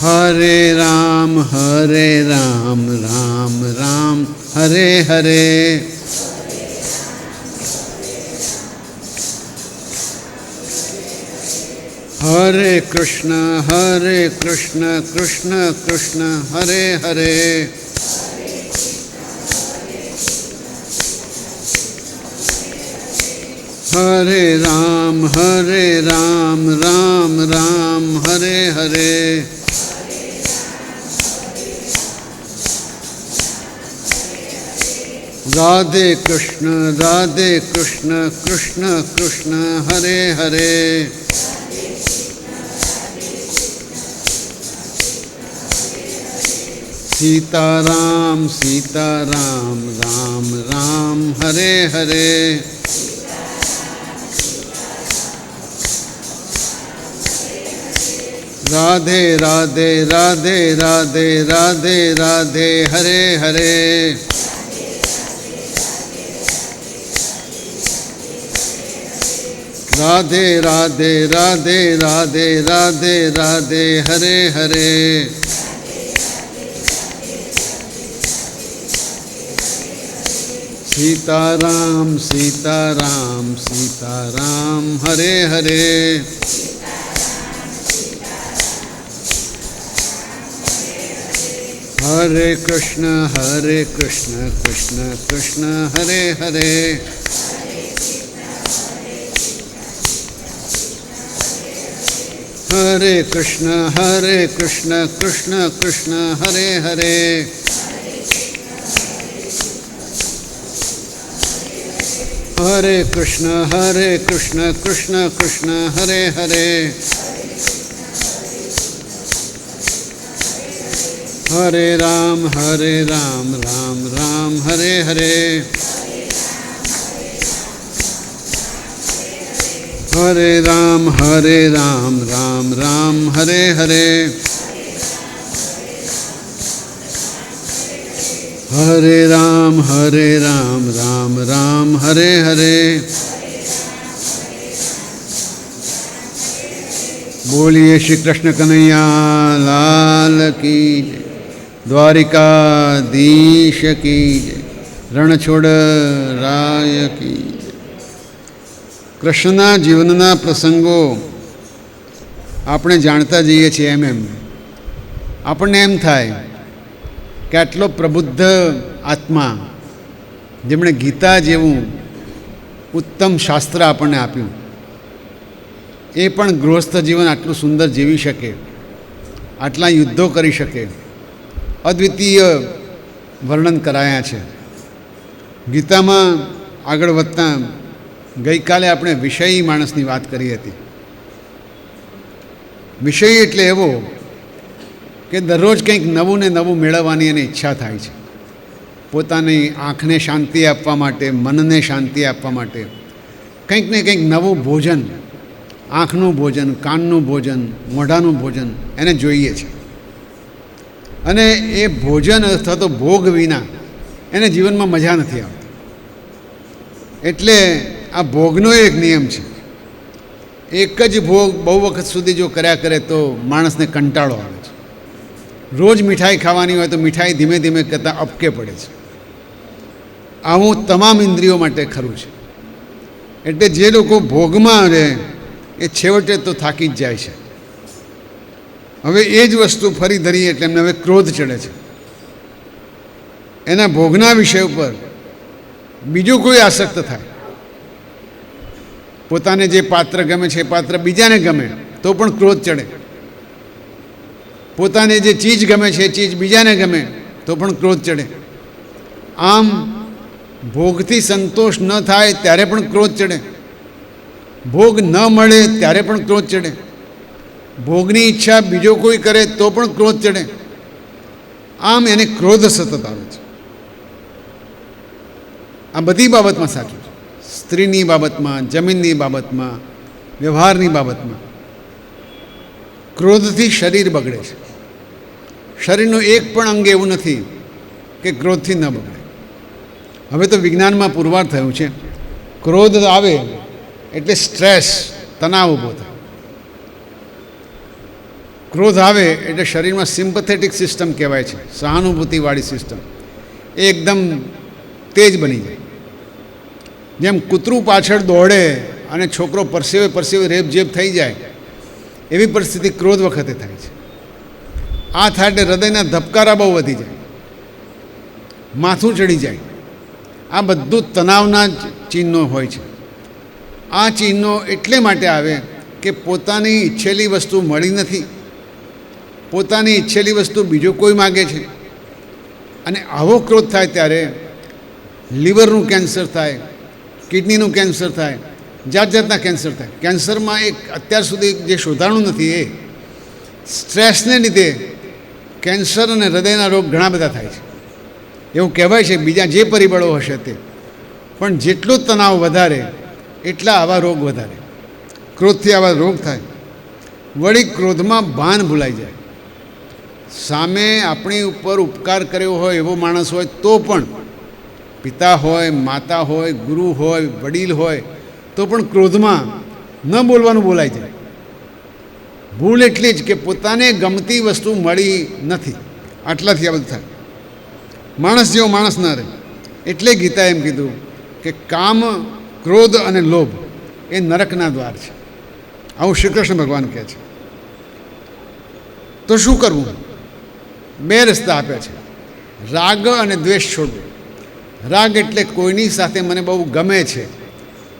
[SPEAKER 1] હરે રામ રામ રામ હરે હરે. હરે કૃષ્ણ કૃષ્ણ કૃષ્ણ હરે હરે, હરે રામ રામ રામ હરે હરે. રાધે કૃષ્ણ કૃષ્ણ કૃષ્ણ હરે હરે, સીતારામ રામ રામ હરે હરે, રાધે રાધે હરે હરે, રાધે રાધે હરે હરે. સીતારામ હરે હરે, હરે કૃષ્ણ કૃષ્ણ કૃષ્ણ હરે હરે, હરે કૃષ્ણ કૃષ્ણ કૃષ્ણ હરે હરે, હરે કૃષ્ણ કૃષ્ણ કૃષ્ણ હરે હરે, હરે રામ રામ રામ હરે હરે, હરે રામ રામ રામ હરે હરે, હરે રામ રામ રામ હરે હરે. બોલીએ શ્રી કૃષ્ણ કનૈયા લાલ કી જય, દ્વારિકાધીશ કી જય, રણછોડ રાય કી જય. કૃષ્ણના જીવનના પ્રસંગો આપણે જાણતા જઈએ છીએ એમ આપણને એમ થાય કે આટલો પ્રબુદ્ધ આત્મા જેમણે ગીતા જેવું ઉત્તમ શાસ્ત્ર આપણને આપ્યું, એ પણ ગૃહસ્થ જીવન આટલું સુંદર જીવી શકે, આટલા યુદ્ધો કરી શકે, અદ્વિતીય વર્ણન કરાયા છે ગીતામાં. આગળ વધતાં ગઈકાલે આપણે વિષયી માણસની વાત કરી હતી. વિષય એટલે એવો કે દરરોજ કંઈક નવું ને નવું મેળવવાની એને ઈચ્છા થાય છે. પોતાની આંખને શાંતિ આપવા માટે, મનને શાંતિ આપવા માટે કંઈક ને કંઈક નવું ભોજન, આંખનું ભોજન, કાનનું ભોજન, મોઢાનું ભોજન એને જોઈએ છે. અને એ ભોજન અથવા તો ભોગ વિના એને જીવનમાં મજા નથી આવતી. એટલે આ ભોગનો એક નિયમ છે. એક જ ભોગ બહુ વખત સુધી જો કર્યા કરે તો માણસને કંટાળો આવે છે. રોજ મીઠાઈ ખાવાની હોય તો મીઠાઈ ધીમે ધીમે કરતાં અપકે પડે છે. આવું તમામ ઇન્દ્રિયો માટે ખરું છે. એટલે જે લોકો ભોગમાં રહે એ છેવટે તો થાકી જ જાય છે. હવે એ જ વસ્તુ ફરી ધરી એટલે એમને હવે ક્રોધ ચડે છે. એના ભોગના વિષય ઉપર બીજું કોઈ આસક્ત થાય. પોતાને જે પાત્ર ગમે છે એ પાત્ર બીજાને ગમે તો પણ ક્રોધ ચડે. પોતાને જે ચીજ ગમે છે એ ચીજ બીજાને ગમે તો પણ ક્રોધ ચડે. આમ ભોગથી સંતોષ ન થાય ત્યારે પણ ક્રોધ ચડે, ભોગ ન મળે ત્યારે પણ ક્રોધ ચડે, ભોગની ઈચ્છા બીજો કોઈ કરે તો પણ ક્રોધ ચડે. આમ એને ક્રોધ સતત આવે છે. આ બધી બાબતમાં સાચું છે. સ્ત્રીની બાબતમાં, જમીનની બાબતમાં, વ્યવહારની બાબતમાં ક્રોધથી શરીર બગડે છે. શરીરનું એક પણ અંગ એવું નથી કે ક્રોધથી ન બગડે. હવે તો વિજ્ઞાનમાં પુરવાર થયું છે, ક્રોધ આવે એટલે સ્ટ્રેસ, તણાવ ઊભો થાય. ક્રોધ આવે એટલે શરીરમાં સિમ્પથેટિક સિસ્ટમ કહેવાય છે, સહાનુભૂતિવાળી સિસ્ટમ, એ એકદમ તેજ બની જાય. જેમ કૂતરું પાછળ દોડે અને છોકરો પરસેવે પરસેવે રેબઝેબ થઈ જાય, એવી પરિસ્થિતિ ક્રોધ વખતે થાય છે. આ થાય એટલે હૃદયના ધબકારા બહુ વધી જાય, માથું ચડી જાય. આ બધું તણાવના જ ચિહ્નો હોય છે. આ ચિહ્નો એટલે માટે આવે કે પોતાની ઈચ્છેલી વસ્તુ મળી નથી, પોતાની ઈચ્છેલી વસ્તુ બીજો કોઈ માગે છે. અને આવો ક્રોધ થાય ત્યારે લીવરનું કેન્સર થાય, કિડનીનું કેન્સર થાય, જાત જાતના કેન્સર થાય. કેન્સરમાં એક અત્યાર સુધી જે શોધાણું નથી એ સ્ટ્રેસને લીધે કેન્સર અને હૃદયના રોગ ઘણા બધા થાય છે. એવું કહેવાય છે, બીજા જે પરિબળો હશે તે, પણ જેટલો તણાવ વધારે એટલા આવા રોગ વધારે. ક્રોધથી આવા રોગ થાય. વળી ક્રોધમાં ભાન ભૂલાઈ જાય. સામે આપણી ઉપર ઉપકાર કર્યો હોય એવો માણસ હોય તો પણ, પિતા હોય, માતા હોય, ગુરુ હોય, વડીલ હોય, તો પણ ક્રોધમાં ન બોલવાનું બોલાઈ જાય. ભૂલ એટલી જ કે પોતાને ગમતી વસ્તુ મળી નથી, આટલાથી આ બધું થાય. માણસ જેવો માણસ ન રહે. એટલે ગીતા એમ કીધું કે કામ, ક્રોધ અને લોભ એ નરકના દ્વાર છે. આવું શ્રી કૃષ્ણ ભગવાન કહે છે. તો શું કરવું? બે રસ્તા આપ્યા છે. રાગ અને દ્વેષ છોડવો. રાગ એટલે કોઈની સાથે મને બહુ ગમે છે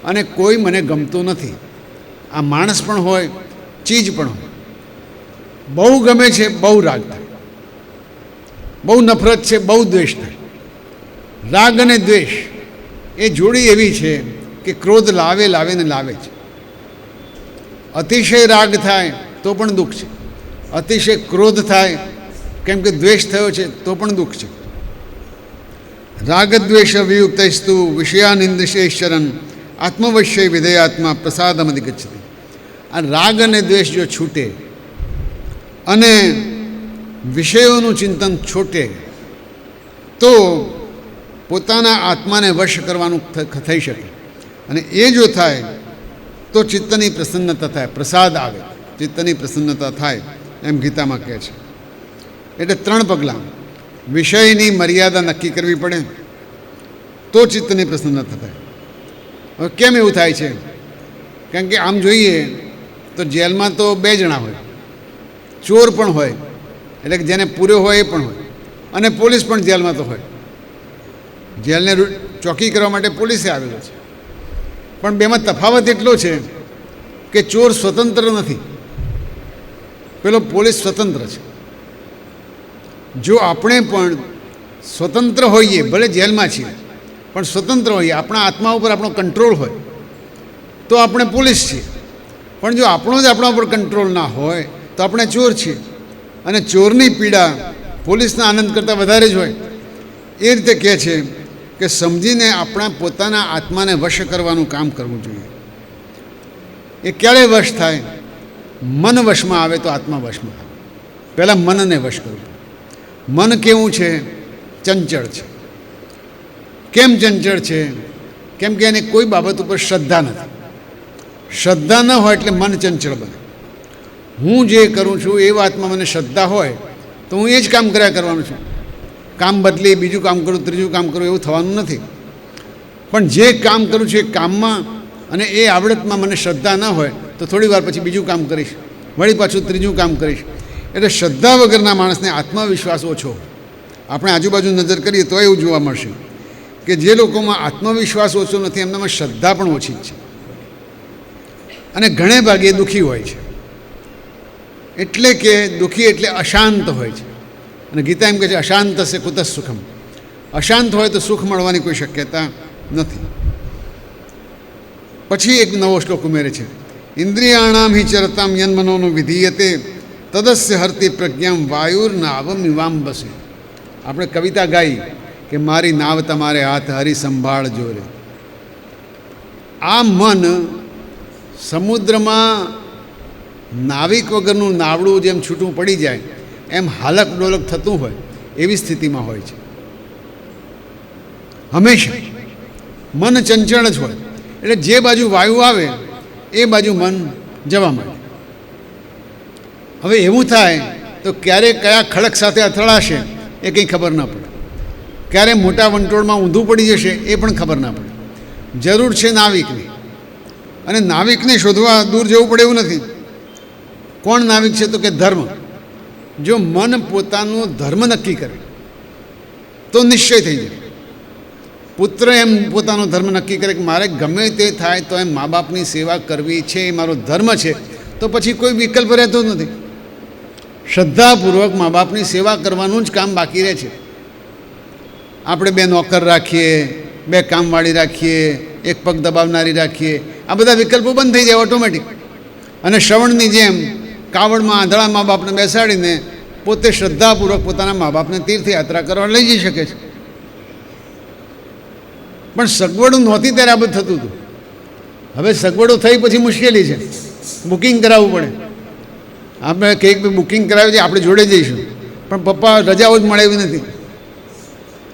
[SPEAKER 1] અને કોઈ મને ગમતું નથી. આ માણસ પણ હોય, ચીજ પણ હોય. બહુ ગમે છે બહુ રાગ થાય, બહુ નફરત છે બહુ દ્વેષ થાય. રાગ અને દ્વેષ એ જોડી એવી છે કે ક્રોધ લાવે લાવે ને લાવે છે. અતિશય રાગ થાય તો પણ દુઃખ છે, અતિશય ક્રોધ થાય કેમ કે દ્વેષ થયો છે તો પણ દુઃખ છે. રાગદ્વેષ વિયુક્તસ્તુ વિષયાનિંદશેશ્ચરન આત્મવશ્ય વિધેયાત્મા પ્રસાદમધિગચ્છતિ. આ રાગ અને દ્વેષ જો છૂટે અને વિષયોનું ચિંતન છૂટે તો પોતાના આત્માને વશ કરવાનું થઈ શકે. અને એ જો થાય તો ચિત્તની પ્રસન્નતા થાય, પ્રસાદ આવે, ચિત્તની પ્રસન્નતા થાય એમ ગીતામાં કહે છે. એટલે 3 પગલાં. વિષયની મર્યાદા નક્કી કરવી પડે તો ચિત્તની પ્રસન્નતા થાય. હવે કેમ એવું થાય છે? કારણ કે આમ જોઈએ તો જેલમાં તો 2 જણા હોય, ચોર પણ હોય, એટલે કે જેને પૂર્યો હોય એ પણ હોય, અને પોલીસ પણ જેલમાં તો હોય. જેલને ચોકી કરવા માટે પોલીસે આવેલો છે. પણ બેમાં તફાવત એટલો છે કે ચોર સ્વતંત્ર નથી, પેલો પોલીસ સ્વતંત્ર છે. જો આપણે પણ સ્વતંત્ર હોઈએ, ભલે જેલમાં છીએ પણ સ્વતંત્ર હોઈએ, આપણા આત્મા ઉપર આપણો કંટ્રોલ હોય તો આપણે પોલીસ છીએ. પણ જો આપણો જ આપણા ઉપર કંટ્રોલ ના હોય તો આપણે ચોર છીએ. અને ચોરની પીડા પોલીસના આનંદ કરતાં વધારે જ હોય. એ રીતે કહે છે કે સમજીને આપણા પોતાના આત્માને વશ કરવાનું કામ કરવું જોઈએ. એ ક્યારે વશ થાય? મન વશમાં આવે તો આત્મા વશમાં આવે. પહેલાં મનને વશ કરવું. મન કેવું છે? ચંચળ છે. કેમ ચંચળ છે? કેમ કે એને કોઈ બાબત ઉપર શ્રદ્ધા નથી. શ્રદ્ધા ન હોય એટલે મન ચંચળ બને. હું જે કરું છું એ વાતમાં મને શ્રદ્ધા હોય તો હું એ જ કામ કર્યા કરવાનું છું. કામ બદલી બીજું કામ કરું, ત્રીજું કામ કરું, એવું થવાનું નથી. પણ જે કામ કરું છું એ કામમાં અને એ આવડતમાં મને શ્રદ્ધા ન હોય તો થોડી વાર પછી બીજું કામ કરીશ, વળી પાછું ત્રીજું કામ કરીશ. એટલે શ્રદ્ધા વગરના માણસને આત્મવિશ્વાસ ઓછો. આપણે આજુબાજુ નજર કરીએ તો એવું જોવા મળશે કે જે લોકોમાં આત્મવિશ્વાસ ઓછો નથી એમનામાં શ્રદ્ધા પણ ઓછી જ છે, અને ઘણે ભાગે દુઃખી હોય છે. એટલે કે દુઃખી એટલે અશાંત હોય છે. અને ગીતા એમ કહે છે અશાંત હશે કુતઃ સુખમ. અશાંત હોય તો સુખ મળવાની કોઈ શક્યતા નથી. પછી એક નવો શ્લોક ઉમેરે છે, ઇન્દ્રિયાણામ હિ ચરતામ યન્મનોનું વિધીયતે તદસ્ય હરતી પ્રજ્ઞામ વાયુર્નાવમ ઇવામ બસે. આપણે કવિતા ગાઈ કે મારી નાવ તમારે હાથ હરી સંભાળજો રે. આ મન સમુદ્રમાં નાવિક વગરનું નાવડું જેમ છૂટું પડી જાય એમ હાલક ડોલક થતું હોય એવી સ્થિતિમાં હોય છે. હંમેશા મન ચંચળ જ હોય. એટલે જે બાજુ વાયુ આવે એ બાજુ મન જવા માંડે. હવે એવું થાય તો ક્યારે કયા ખડક સાથે અથડાશે એ કંઈ ખબર ના પડે. ક્યારે મોટા વંટોળમાં ઊંધું પડી જશે એ પણ ખબર ના પડે. જરૂર છે નાવિકની, અને નાવિકને શોધવા દૂર જવું પડે એવું નથી. કોણ નાવિક છે? તો કે ધર્મ. જો મન પોતાનું ધર્મ નક્કી કરે તો નિશ્ચય થઈ જાય. પુત્ર એમ પોતાનો ધર્મ નક્કી કરે કે મારે ગમે તે થાય તો એમ મા બાપની સેવા કરવી છે, એ મારો ધર્મ છે, તો પછી કોઈ વિકલ્પ રહેતો જ નથી. શ્રદ્ધાપૂર્વક મા બાપની સેવા કરવાનું જ કામ બાકી રહે છે. આપણે 2 નોકર રાખીએ, 2 કામવાળી રાખીએ, 1 પગ દબાવનારી રાખીએ, આ બધા વિકલ્પો બંધ થઈ જાય ઓટોમેટિક. અને શ્રવણની જેમ કાવડમાં આંધળા મા બાપને બેસાડીને પોતે શ્રદ્ધાપૂર્વક પોતાના મા બાપને તીર્થયાત્રા કરવા લઈ જઈ શકે છે. પણ સગવડો નહોતી ત્યારે આ બધું થતું હતું. હવે સગવડો થઈ પછી મુશ્કેલી છે. બુકિંગ કરાવવું પડે. આપણે કંઈક બી બુકિંગ કરાવી છે, આપણે જોડે જઈશું, પણ પપ્પા રજાઓ જ મળે એવી નથી.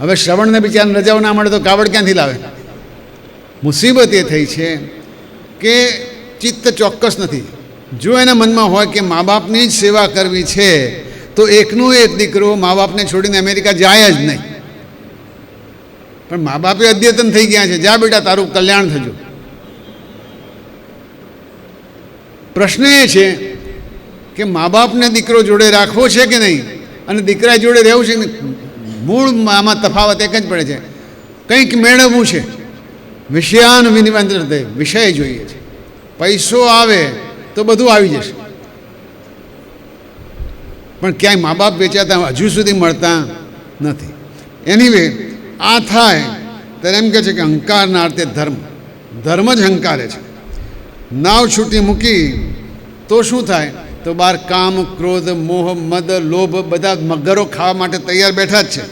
[SPEAKER 1] હવે શ્રવણને બિચારાને રજાઓ ના મળે તો કાવડ ક્યાંથી લાવે? મુસીબત એ થઈ છે કે ચિત્ત ચોક્કસ નથી. જો એના મનમાં હોય કે મા બાપની જ સેવા કરવી છે તો એકનો એક દીકરો મા બાપને છોડીને અમેરિકા જાય જ નહીં. પણ મા બાપે અદ્યતન થઈ ગયા છે, જા બેટા તારું કલ્યાણ થજો. પ્રશ્ન એ છે કે મા બાપને દીકરો જોડે રાખવો છે કે નહીં, અને દીકરા જોડે રહેવું છે કે નહીં. મૂળ આમાં તફાવત એક જ પડે છે, કંઈક મેળવવું છે. વિષયાન વિનિમય વિષય જોઈએ છે. પૈસો આવે તો બધું આવી જશે. પણ ક્યાંય મા બાપ વેચાતા હજુ સુધી મળતા નથી. એનીવે આ થાય ત્યારે એમ કહે છે કે અહંકારના અર્થે ધર્મ જ હંકારે છે. નાવ છૂટી મૂકી તો શું થાય? તો બહાર કામ, ક્રોધ, મોહ, મદ, લોભ બધા મગરો ખાવા માટે તૈયાર બેઠા જ છે.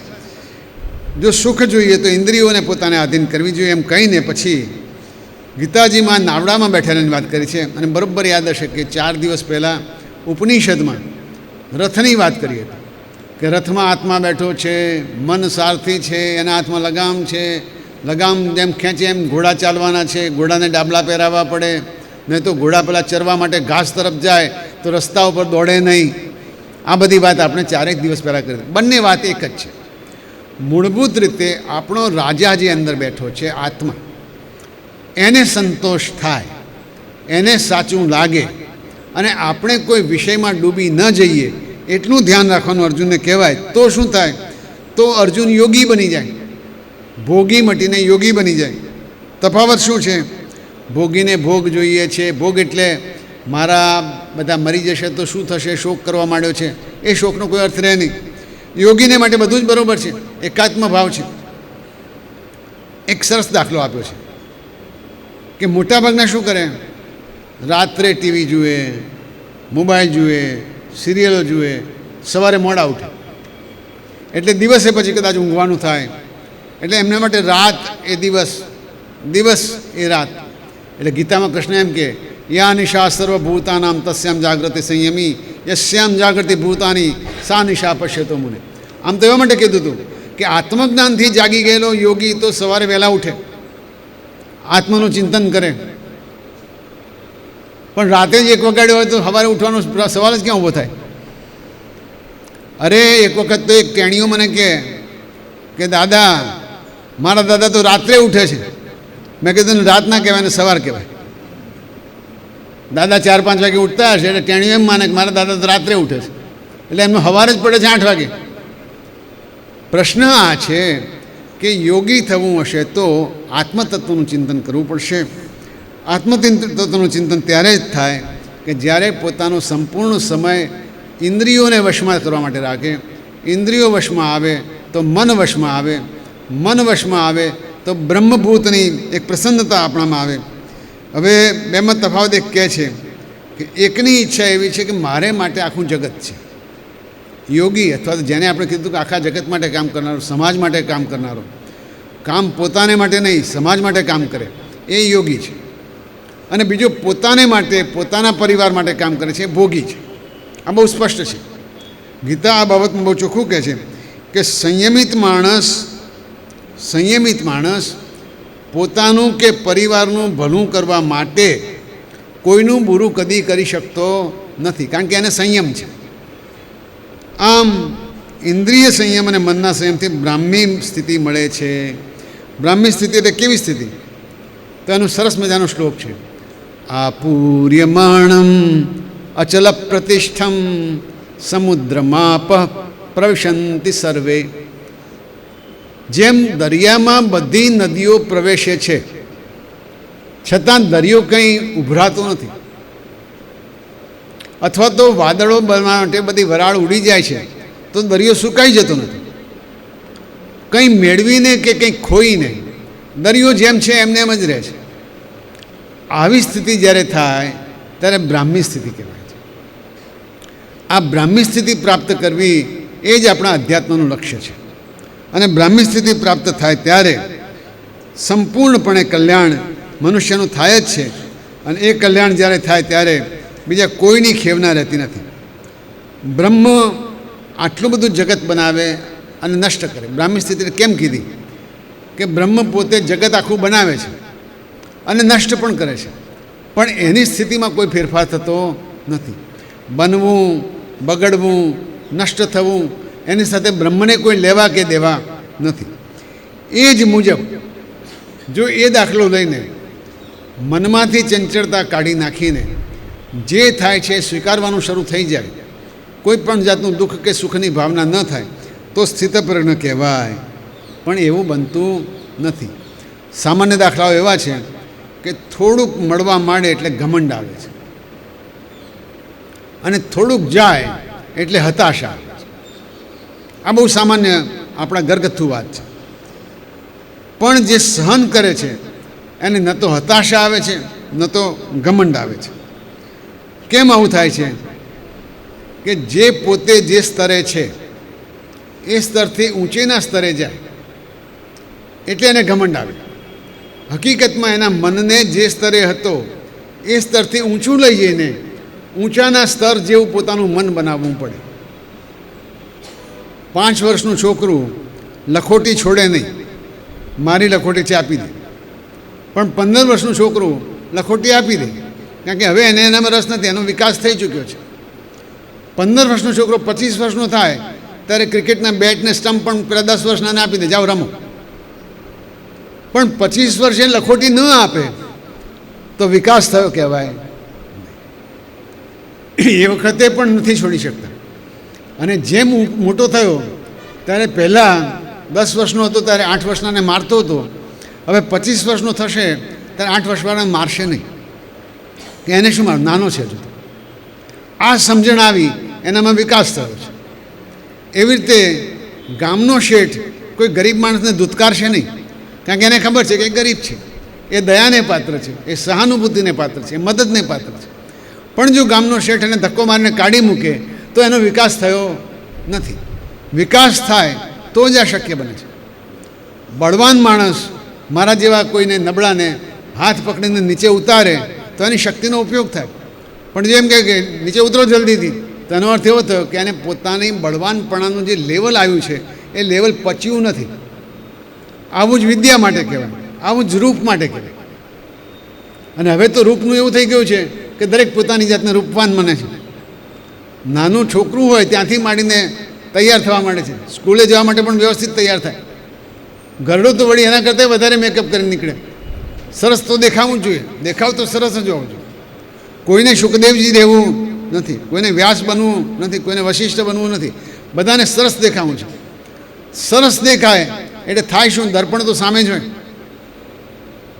[SPEAKER 1] જો સુખ જોઈએ તો ઇન્દ્રિયોને પોતાને આધીન કરવી જોઈએ એમ કહીને પછી ગીતાજીમાં નાવડામાં બેઠેલાની વાત કરી છે. અને બરાબર યાદ હશે કે 4 દિવસ પહેલાં ઉપનિષદમાં રથની વાત કરી હતી કે રથમાં આત્મા બેઠો છે, મન સારથી છે, એના હાથમાં લગામ છે, લગામ જેમ ખેંચે એમ ઘોડા ચાલવાના છે, ઘોડાને ડાબલા પહેરાવવા પડે, નહીં તો ઘોડા પેલા ચરવા માટે ઘાસ તરફ જાય તો રસ્તા ઉપર દોડે નહીં. આ બધી વાત આપણે 4 દિવસ પહેલાં કરી. બંને વાત એક જ છે. મૂળભૂત રીતે આપણો રાજા જે અંદર બેઠો છે આત્મા, એને સંતોષ થાય, એને સાચું લાગે અને આપણે કોઈ વિષયમાં ડૂબી ન જઈએ એટલું ધ્યાન રાખવાનું અર્જુનને કહેવાય. તો શું થાય? તો અર્જુન યોગી બની જાય, ભોગી મટીને યોગી બની જાય. તફાવત શું છે? ભોગીને ભોગ જોઈએ છે. ભોગ એટલે મારા બધા મરી જશે તો શું થશે, શોક કરવા માંડ્યો છે. એ શોકનો કોઈ અર્થ રહે નહીં. યોગીને માટે બધું જ બરાબર છે, એકાત્મ ભાવ છે. એક સરસ દાખલો આપ્યો છે કે મોટાભાગના શું કરે? રાત્રે ટીવી જુએ, મોબાઈલ જુએ, સિરિયલો જુએ, સવારે મોડા ઉઠે એટલે દિવસે પછી કદાચ ઊંઘવાનું થાય. એટલે એમના માટે રાત એ દિવસ, દિવસ એ રાત. એટલે ગીતામાં કૃષ્ણ એમ કે યા નિશા સર્વભૂતાનામ તસ્યામ જાગૃતિ સંયમી યસ્યામ જાગૃતિ ભૂતાની સા નિશા પશ્યતો મુને. આમ તો એવા માટે કીધું હતું કે આત્મજ્ઞાનથી જાગી ગયેલો યોગી તો સવારે વહેલા ઉઠે, આત્માનું ચિંતન કરે. પણ રાતે જ એક વગાડ્યો હોય તો સવારે ઉઠવાનો સવાલ જ ક્યાં ઊભો થાય? અરે એક વખત તો એક કેણીઓ મને કે દાદા, મારા દાદા તો રાત્રે ઉઠે છે. મેં કીધું રાત ના કહેવાય ને સવાર કહેવાય. દાદા 4-5 વાગે ઉઠતા હશે એટલે ટેણીઓ એમ માને કે મારા દાદા તો રાત્રે ઉઠે છે એટલે એમનો સવારે જ પડે છે 8 વાગે. પ્રશ્ન આ છે કે યોગી થવું હશે તો આત્મતત્વનું ચિંતન કરવું પડશે. આત્મતત્વનું ચિંતન ત્યારે જ થાય કે જ્યારે પોતાનો સંપૂર્ણ સમય ઇન્દ્રિયોને વશમાં કરવા માટે રાખે. ઇન્દ્રિયો વશમાં આવે તો મન વશમાં આવે, મન વશમાં આવે તો બ્રહ્મભૂતની એક પ્રસન્નતા આપણામાં આવે. હવે બેમાં તફાવત એક કહે છે કે એકની ઈચ્છા એવી છે કે મારે માટે આખું જગત છે. યોગી અથવા તો જેને આપણે કીધું કે આખા જગત માટે કામ કરનારો, સમાજ માટે કામ કરનારો, કામ પોતાને માટે નહીં સમાજ માટે કામ કરે એ યોગી છે. અને બીજો પોતાને માટે, પોતાના પરિવાર માટે કામ કરે છે એ ભોગી છે. આ બહુ સ્પષ્ટ છે. ગીતા આ બાબતમાં બહુ ચોખ્ખું કહે છે કે સંયમિત માણસ પોતાનું કે પરિવારનું ભલું કરવા માટે કોઈનું બુરું કદી કરી શકતો નથી, કારણ કે એને સંયમ છે. આમ ઇન્દ્રિય સંયમ અને મનના સંયમથી બ્રાહ્મી સ્થિતિ મળે છે. બ્રાહ્મી સ્થિતિ એટલે કેવી સ્થિતિ? તો એનો સરસ મજાનો શ્લોક છે. આપૂર્યમાણમ અચલ પ્રતિષ્ઠમ સમુદ્રમાપ પ્રવિશંતિ સર્વે. જેમ દરિયામાં બધી નદીઓ પ્રવેશે છે છતાં દરિયો કંઈ ઉભરાતો નથી, અથવા તો વાદળો બનવા માટે બધી વરાળ ઉડી જાય છે તો દરિયો સુકાઈ જતો નથી. કંઈ મેળવીને કે કંઈ ખોઈને દરિયો જેમ છે એમને એમ જ રહે છે. આવી સ્થિતિ જ્યારે થાય ત્યારે બ્રાહ્મી સ્થિતિ કહેવાય છે. આ બ્રાહ્મી સ્થિતિ પ્રાપ્ત કરવી એ જ આપણા અધ્યાત્મનું લક્ષ્ય છે. અને બ્રાહ્મી સ્થિતિ પ્રાપ્ત થાય ત્યારે સંપૂર્ણપણે કલ્યાણ મનુષ્યનું થાય જ છે. અને એ કલ્યાણ જ્યારે થાય ત્યારે બીજા કોઈની ખેવના રહેતી નથી. બ્રહ્મ આટલું બધું જગત બનાવે અને નષ્ટ કરે. બ્રાહ્મી સ્થિતિ કેમ કીધી? કે બ્રહ્મ પોતે જગત આખું બનાવે છે અને નષ્ટ પણ કરે છે, પણ એની સ્થિતિમાં કોઈ ફેરફાર થતો નથી. બનવું, બગડવું, નષ્ટ થવું એની સાથે બ્રહ્મને કોઈ લેવા કે દેવા નથી. એ જ મુજબ જો એ દાખલો લઈને મનમાંથી ચંચળતા કાઢી નાખીને જે થાય છે એ સ્વીકારવાનું શરૂ થઈ જાય, કોઈ પણ જાતનું દુઃખ કે સુખની ભાવના ન થાય તો સ્થિતપ્રજ્ઞ કહેવાય. પણ એવું બનતું નથી. સામાન્ય દાખલાઓ એવા છે કે થોડુંક મળવા માંડે એટલે ઘમંડ આવે છે, અને થોડુંક જાય એટલે હતાશા. આ બહુ સામાન્ય આપણા ઘરગથ્થુ વાત છે. પણ જે સહન કરે છે એને ન તો હતાશા આવે છે ન તો ઘમંડ આવે છે. કેમ આવું થાય છે? કે જે પોતે જે સ્તરે છે એ સ્તરથી ઊંચેના સ્તરે જાય એટલે એને ઘમંડ આવે. હકીકતમાં એના મનને જે સ્તરે હતો એ સ્તરથી ઊંચું લઈ જઈને ઊંચાના સ્તર જેવું પોતાનું મન બનાવવું પડે. 5 વર્ષનું છોકરું લખોટી છોડે નહીં, મારી લખોટી છે આપી દે. પણ 15 વર્ષનું છોકરું લખોટી આપી દે, કારણ કે હવે એને એનામાં રસ નથી, એનો વિકાસ થઈ ચૂક્યો છે. 15 વર્ષનો છોકરો 25 વર્ષનો થાય ત્યારે ક્રિકેટના બેટને સ્ટમ્પ પણ પેલા 10 વર્ષનાને આપી દે, જાઓ રમો. પણ 25 વર્ષે લખોટી ન આપે તો વિકાસ થયો કહેવાય. એ વખતે પણ નથી છોડી શકતા. અને જેમ મોટો થયો ત્યારે પહેલાં 10 વર્ષનો હતો ત્યારે 8 વર્ષનાને મારતો હતો, હવે 25 વર્ષનો થશે ત્યારે 8 વર્ષવાળાને મારશે નહીં, કે એને શું માર, નાનો છે હજુ. આ સમજણ આવી એનામાં વિકાસ થયો છે. એવી રીતે ગામનો શેઠ કોઈ ગરીબ માણસને ધૂતકારશે નહીં, કારણ કે એને ખબર છે કે એ ગરીબ છે, એ દયાને પાત્ર છે, એ સહાનુભૂતિને પાત્ર છે, એ મદદને પાત્ર છે. પણ જો ગામનો શેઠ એને ધક્કો મારીને કાઢી મૂકે તો એનો વિકાસ થયો નથી. વિકાસ થાય તો જ આ શક્ય બને છે. બળવાન માણસ મારા જેવા કોઈને નબળાને હાથ પકડીને નીચે ઉતારે તો એની શક્તિનો ઉપયોગ થાય. પણ જેમ કે નીચે ઉતરો જલ્દીથી, તો એનો અર્થ એવો થયો કે એને પોતાની બળવાનપણાનું જે લેવલ આવ્યું છે એ લેવલ પચ્યું નથી. આવું જ વિદ્યા માટે કહેવાય, આવું જ રૂપ માટે કહેવાય. અને હવે તો રૂપનું એવું થઈ ગયું છે કે દરેક પોતાની જાતને રૂપવાન માને છે. નાનું છોકરું હોય ત્યાંથી માંડીને તૈયાર થવા માંડે છે, સ્કૂલે જવા માટે પણ વ્યવસ્થિત તૈયાર થાય. ઘરડું તો વળી એના કરતાં વધારે મેકઅપ કરીને નીકળે. સરસ તો દેખાવું જ જોઈએ, દેખાવ તો સરસ જ હોવો જોઈએ. કોઈને શુકદેવજી રહેવું નથી, કોઈને વ્યાસ બનવું નથી, કોઈને વશિષ્ઠ બનવું નથી, બધાને સરસ દેખાવું છે. સરસ દેખાય એટલે થાય શું? દર્પણ તો સામે જ હોય.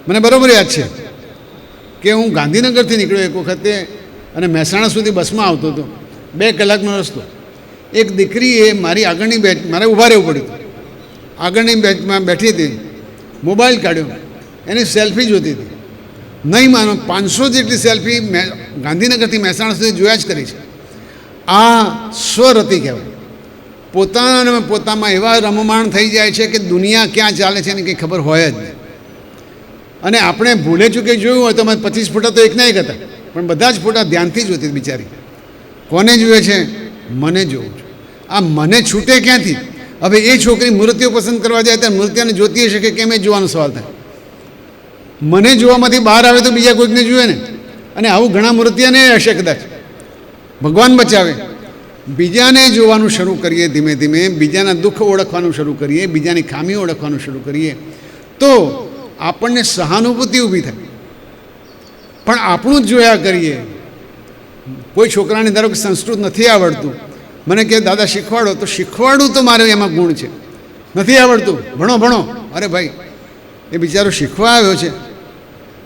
[SPEAKER 1] મને બરાબર યાદ છે કે હું ગાંધીનગરથી નીકળ્યો એક વખતે અને મહેસાણા સુધી બસમાં આવતો હતો, 2 કલાકનો રસ્તો. એક દીકરીએ મારી આગળની બેચ, મારે ઊભા રહેવું પડ્યું, આગળની બેચમાં બેઠી હતી, મોબાઈલ કાઢ્યો, એની સેલ્ફી જોતી હતી. નહીં માનો 500 જેટલી સેલ્ફી ગાંધીનગરથી મહેસાણા સુધી જોયા જ કરી છે. આ સ્વરતિ કહેવાય. પોતાના પોતામાં એવા રમમાણ થઈ જાય છે કે દુનિયા ક્યાં ચાલે છે એની કંઈ ખબર હોય જ નહીં. અને આપણે ભૂલે ચૂકે જોયું હોય તો અમે 25 ફોટા તો એકના એક હતા, પણ બધા જ ફોટા ધ્યાનથી જોતી બિચારી. કોને જુએ છે? મને જોઉં છું. આ મને છૂટે ક્યાંથી? હવે એ છોકરી મૂર્તિઓ પસંદ કરવા જાય ત્યારે મૂર્તિઓને જોતી હશે કે કેમ, એ જોવાનો સવાલ થાય. મને જોવામાંથી બહાર આવે તો બીજા કોઈકને જુએ ને. અને આવું ઘણા મૂર્તિઓને હશે કદાચ, ભગવાન બચાવે. બીજાને જોવાનું શરૂ કરીએ ધીમે ધીમે, બીજાના દુઃખ ઓળખવાનું શરૂ કરીએ, બીજાની ખામીઓ ઓળખવાનું શરૂ કરીએ તો આપણને સહાનુભૂતિ ઊભી થાય. પણ આપણું જ જોયા કરીએ. કોઈ છોકરાને ધારો કે સંસ્કૃત નથી આવડતું, મને કહે દાદા શીખવાડો, તો શીખવાડું તો મારે એમાં ગુણ છે. નથી આવડતું, ભણો ભણો. અરે ભાઈ, એ બિચારો શીખવા આવ્યો છે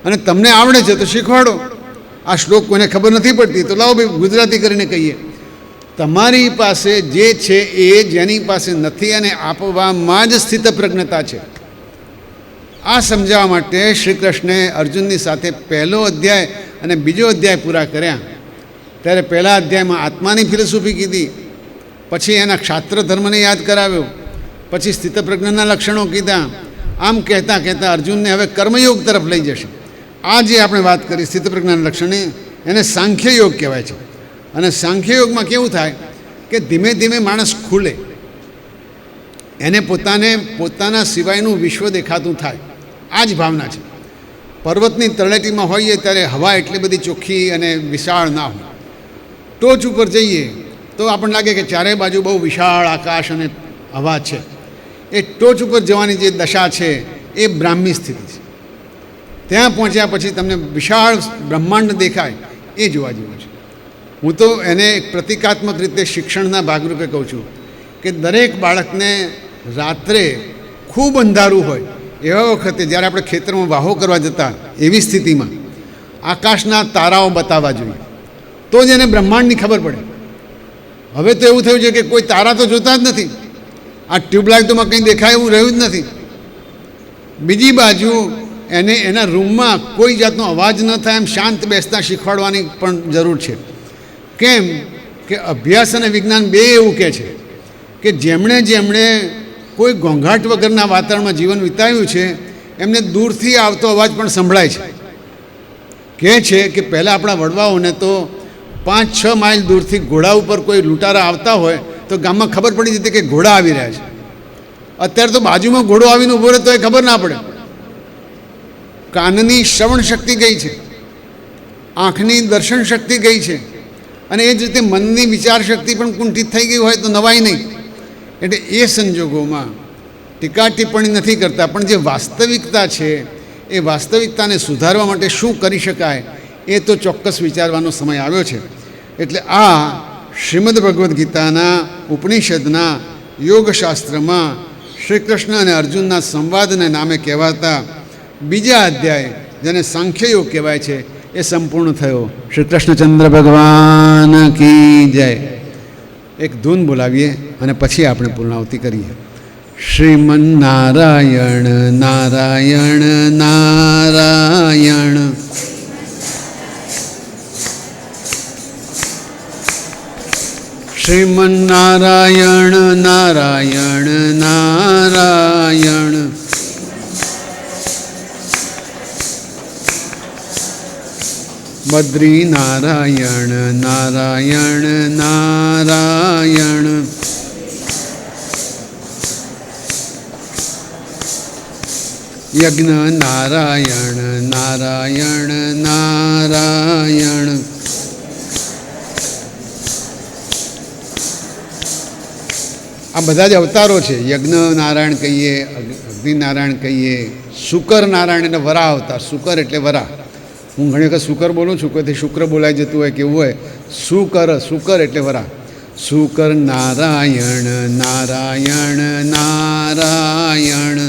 [SPEAKER 1] અને તમને આવડે છે તો શીખવાડો. આ શ્લોક કોઈને ખબર નથી પડતી તો લાવો ભાઈ ગુજરાતી કરીને કહીએ. તમારી પાસે જે છે એ જેની પાસે નથી અને આપવામાં જ સ્થિત પ્રજ્ઞતા છે. આ સમજાવવા માટે શ્રી કૃષ્ણે અર્જુનની સાથે 1લો અધ્યાય અને 2જો અધ્યાય પૂરા કર્યા. ત્યારે 1લા અધ્યાયમાં આત્માની ફિલોસોફી કીધી, પછી એના ક્ષાત્ર ધર્મને યાદ કરાવ્યો, પછી સ્થિતપ્રજ્ઞના લક્ષણો કીધા. આમ કહેતાં કહેતાં અર્જુનને હવે કર્મયોગ તરફ લઈ જશે. આ જે આપણે વાત કરી સ્થિતપ્રજ્ઞાના લક્ષણે, એને સાંખ્યયોગ કહેવાય છે. અને સાંખ્યયોગમાં કેવું થાય કે ધીમે ધીમે માણસ ખુલે, એને પોતાના સિવાયનું વિશ્વ દેખાતું થાય. આ જ ભાવના છે. પર્વતની તળેટીમાં હોઈએ ત્યારે હવા એટલી બધી ચોખ્ખી અને વિશાળ ના હોય. ટોચ ઉપર જઈએ તો આપણને લાગે કે ચારે બાજુ બહુ વિશાળ આકાશ અને હવા છે. એ ટોચ ઉપર જવાની જે દશા છે એ બ્રાહ્મી સ્થિતિ છે. ત્યાં પહોંચ્યા પછી તમને વિશાળ બ્રહ્માંડ દેખાય, એ જોવા જેવું છે. હું તો એને એક પ્રતિકાત્મક રીતે શિક્ષણના ભાગરૂપે કહું છું કે દરેક બાળકને રાત્રે ખૂબ અંધારું હોય એવા વખતે, જ્યારે આપણે ખેતરમાં વાહો કરવા જતા એવી સ્થિતિમાં આકાશના તારાઓ બતાવવા જોઈએ, તો જ એને બ્રહ્માંડની ખબર પડે. હવે તો એવું થયું છે કે કોઈ તારા તો જોતા જ નથી, આ ટ્યુબલાઇટોમાં કંઈ દેખાય એવું રહ્યું જ નથી. બીજી બાજુ એને એના રૂમમાં કોઈ જાતનો અવાજ ન થાય એમ શાંત બેસતા શીખવાડવાની પણ જરૂર છે. કેમ કે અભ્યાસ અને વિજ્ઞાન બે એવું કહે છે કે જેમણે કોઈ ઘોંઘાટ વગરના વાતાવરણમાં જીવન વિતાવ્યું છે એમને દૂરથી આવતો અવાજ પણ સંભળાય છે. કહે છે કે પહેલાં આપણા વડવાઓને તો 5-6 માઇલ દૂરથી ઘોડા ઉપર કોઈ લૂંટારા આવતા હોય તો ગામમાં ખબર પડી જતી કે ઘોડા આવી રહ્યા છે. અત્યારે તો બાજુમાં ઘોડો આવીને ઊભો રહે તો એ ખબર ના પડે. કાનની શ્રવણ શક્તિ ગઈ છે, આંખની દર્શન શક્તિ ગઈ છે, અને એ જ રીતે મનની વિચાર શક્તિ પણ કુંઠિત થઈ ગઈ હોય તો નવાઈ નહીં. એટલે એ સંજોગોમાં ટીકા ટિપ્પણી નથી કરતા, પણ જે વાસ્તવિકતા છે એ વાસ્તવિકતાને સુધારવા માટે શું કરી શકાય એ તો ચોક્કસ વિચારવાનો સમય આવ્યો છે. એટલે આ શ્રીમદ ભગવદ્ ગીતાના ઉપનિષદના યોગશાસ્ત્રમાં શ્રી કૃષ્ણ અને અર્જુનના સંવાદને નામે કહેવાતા બીજા અધ્યાય, જેને સાંખ્યયોગ કહેવાય છે, એ સંપૂર્ણ થયો. શ્રી કૃષ્ણચંદ્ર ભગવાન કી જય. એક ધૂન બોલાવીએ અને પછી આપણે પૂર્ણાહુતિ કરીએ. શ્રીમન નારાયણ નારાયણ નારાયણ, શ્રીમન નારાયણ નારાયણ નારાયણ, બદ્રી નારાયણ નારાયણ નારાયણ, યજ્ઞ નારાયણ નારાયણ નારાયણ, આ બધા જ અવતારો છે. યજ્ઞ નારાયણ કહીએ, અગ્નિ નારાયણ કહીએ, શુકર નારાયણ એટલે વરા અવતાર. શુકર એટલે વરા. હું ઘણી વખત શુકર બોલું છું, કોઈથી શુક્ર બોલાઈ જતું હોય કેવું હોય. શુકર એટલે વરા. શુકર નારાયણ નારાયણ નારાયણ,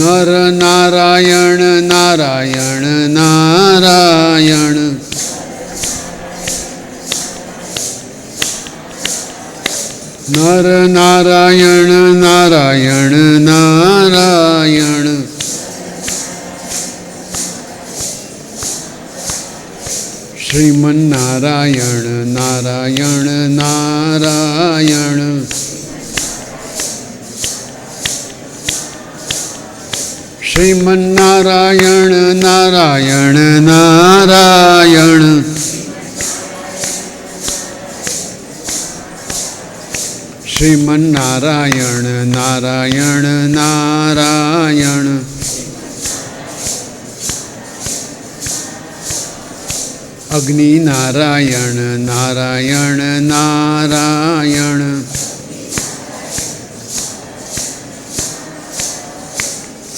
[SPEAKER 1] નર નારાયણ નારાયણ નારાયણ, નર નારાયણ નારાયણ નારાયણ, શ્રીમન નારાયણ નારાયણ નારાયણ, શ્રીમન નારાયણ નારાયણ નારાયણ, શ્રીમન નારાયણ નારાયણ નારાયણ, અગ્નિ નારાયણ નારાયણ નારાયણ,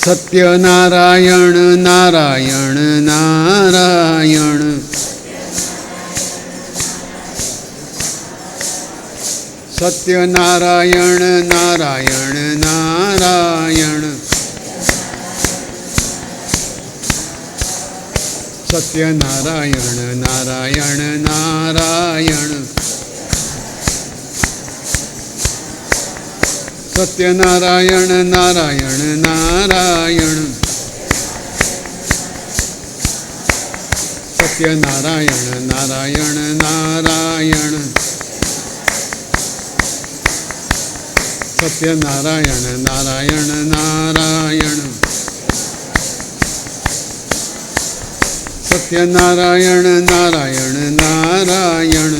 [SPEAKER 1] સત્ય નારાયણ નારાયણ નારાયણ, સત્ય નારાયણ નારાયણ નારાયણ, સત્ય નારાયણ નારાયણ નારાયણ, સત્ય નારાયણ નારાયણ નારાયણ, સત્ય નારાયણ નારાયણ નારાયણ, સત્ય નારાયણ નારાયણ નારાયણ, સત્ય નારાયણ નારાયણ નારાયણ,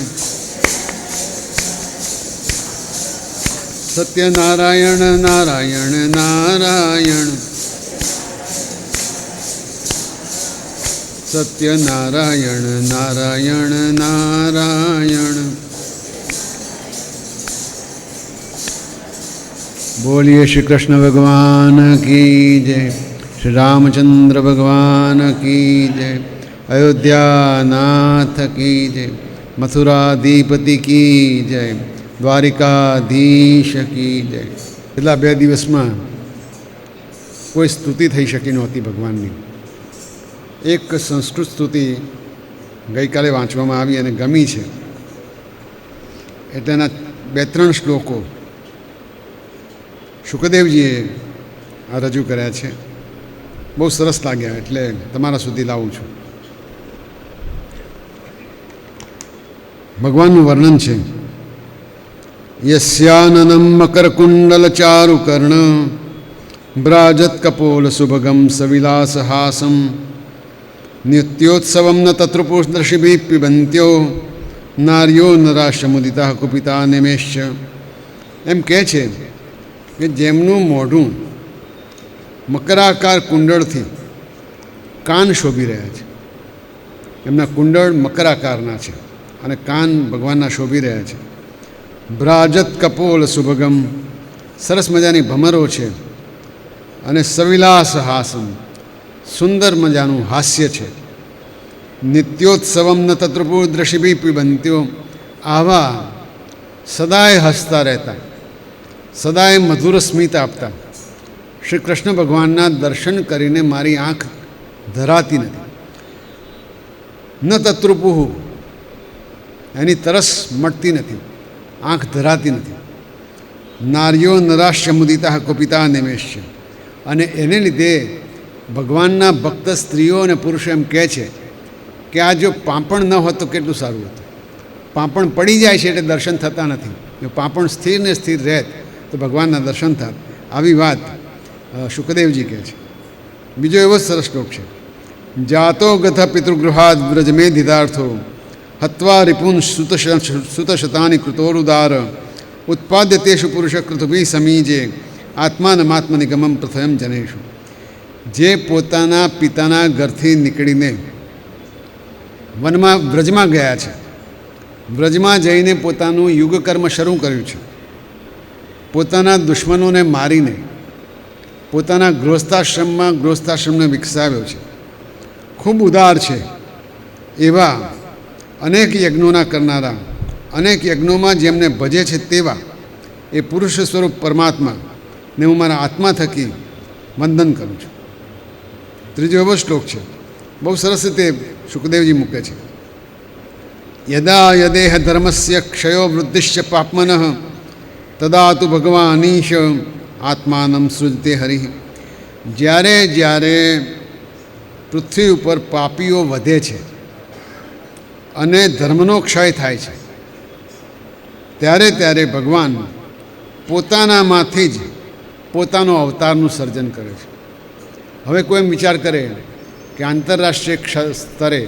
[SPEAKER 1] સત્ય નારાયણ નારાયણ નારાયણ, સત્ય નારાયણ નારાયણ નારાયણ. બોલીએ શ્રી કૃષ્ણ ભગવાન કી જય, શ્રી રામચંદ્ર ભગવાન કી જય, અયોધ્યાનાથ કી જય, મથુરાધિપતિ કી જય, દ્વારિકાધીશ કી જય. છેલ્લા 2 દિવસમાં કોઈ સ્તુતિ થઈ શકી નહોતી ભગવાનની. એક સંસ્કૃત સ્તુતિ ગઈકાલે વાંચવામાં આવી અને ગમી છે, એટલે એના 2-3 શ્લોકો શુકદેવજીએ આ રજૂ કર્યા છે. બહુ સરસ લાગ્યા, એટલે તમારા સુધી લાવું છું. ભગવાનનું વર્ણન છે. યસ્યાનનમ મકરકુંડલચારુકર્ણ બ્રાજત કપોલ સુભગમ સવિલાસહાસમ નિત્યોત્સવમ ન તત્રુપુષદર્શિભિ પિબંત્યો નાર્યો નરાશ્યમુદિતા કુપિતા નિમેશ્ચ. એમ કહે છે કે જેમનું મોઢું મકરાકાર કુંડળથી કાન શોભી રહ્યા છે, એમના કુંડળ મકરાકારના છે અને કાન ભગવાનના શોભી રહ્યા છે. બ્રાજત કપોલ સુભગમ, સરસ મજાની ભમરો છે, અને સવિલાસ હાસમ, સુંદર મજાનું હાસ્ય છે. નિત્યોત્સવમ ન તત્રુપુર્દ્રશિભિ પિબંત્યો, આવા સદાય હસતા રહેતા, સદાય મધુર સ્મિત આપતા શ્રી કૃષ્ણ ભગવાનના દર્શન કરીને મારી આંખ ધરાતી નથી. ન તત્રુપુઃ, એની તરસ મળતી નથી, આંખ ધરાતી નથી. નાર્યો નરાશ્ય મુદિતા કુપિતા નિમેશ્ય, અને એને લીધે ભગવાનના ભક્ત સ્ત્રીઓ અને પુરુષો એમ કહે છે કે આ જો પાંપણ ન હોત તો કેટલું સારું હતું. પાંપણ પડી જાય છે એટલે દર્શન થતા નથી. જો પાંપણ સ્થિર ને સ્થિર રહેત તો ભગવાનના દર્શન થાત. આવી વાત શુકદેવજી કહે છે. બીજો એવો સરસ શ્લોક છે. જાતો ગથ પિતૃગૃહાદ વ્રજમેધિતાર્થો હત્વા રિપુન સુતશતાની કૃતોરુદાર ઉત્પાદ્ય તેષુ પુરુષ કૃતભી સમીજે આત્માનમાત્મનિગમમ પ્રથમ જનેષુ. જે પોતાના પિતાના ઘરથી નીકળીને વનમાં વ્રજમાં ગયા છે, વ્રજમાં જઈને પોતાનું યુગકર્મ શરૂ કર્યું છે, પોતાના દુશ્મનોને મારીને પોતાના ગૃહસ્થાશ્રમને વિકસાવ્યો છે, ખૂબ ઉદાર છે, એવા અનેક યજ્ઞોના કરનારા, અનેક યજ્ઞોમાં જેમને ભજે છે તેવા એ પુરુષ સ્વરૂપ પરમાત્માને હું મારા આત્મા થકી વંદન કરું છું. ત્રીજો એવો શ્લોક છે, બહુ સરસ રીતે શુકદેવજી મૂકે છે. યદા યદેહ ધર્મસ્ય ક્ષયો વૃદ્ધિશ્ચ પાપ્મનઃ તદા તુ ભગવાનીશ આત્માનમ સૃજતે હરિ. જ્યારે જ્યારે પૃથ્વી ઉપર પાપીઓ વધે છે અને ધર્મનો ક્ષય થાય છે, ત્યારે ત્યારે ભગવાન પોતાનામાંથી જ પોતાનો અવતારનું સર્જન કરે છે. હવે કોઈ એમ વિચાર કરે કે આંતરરાષ્ટ્રીય સ્તરે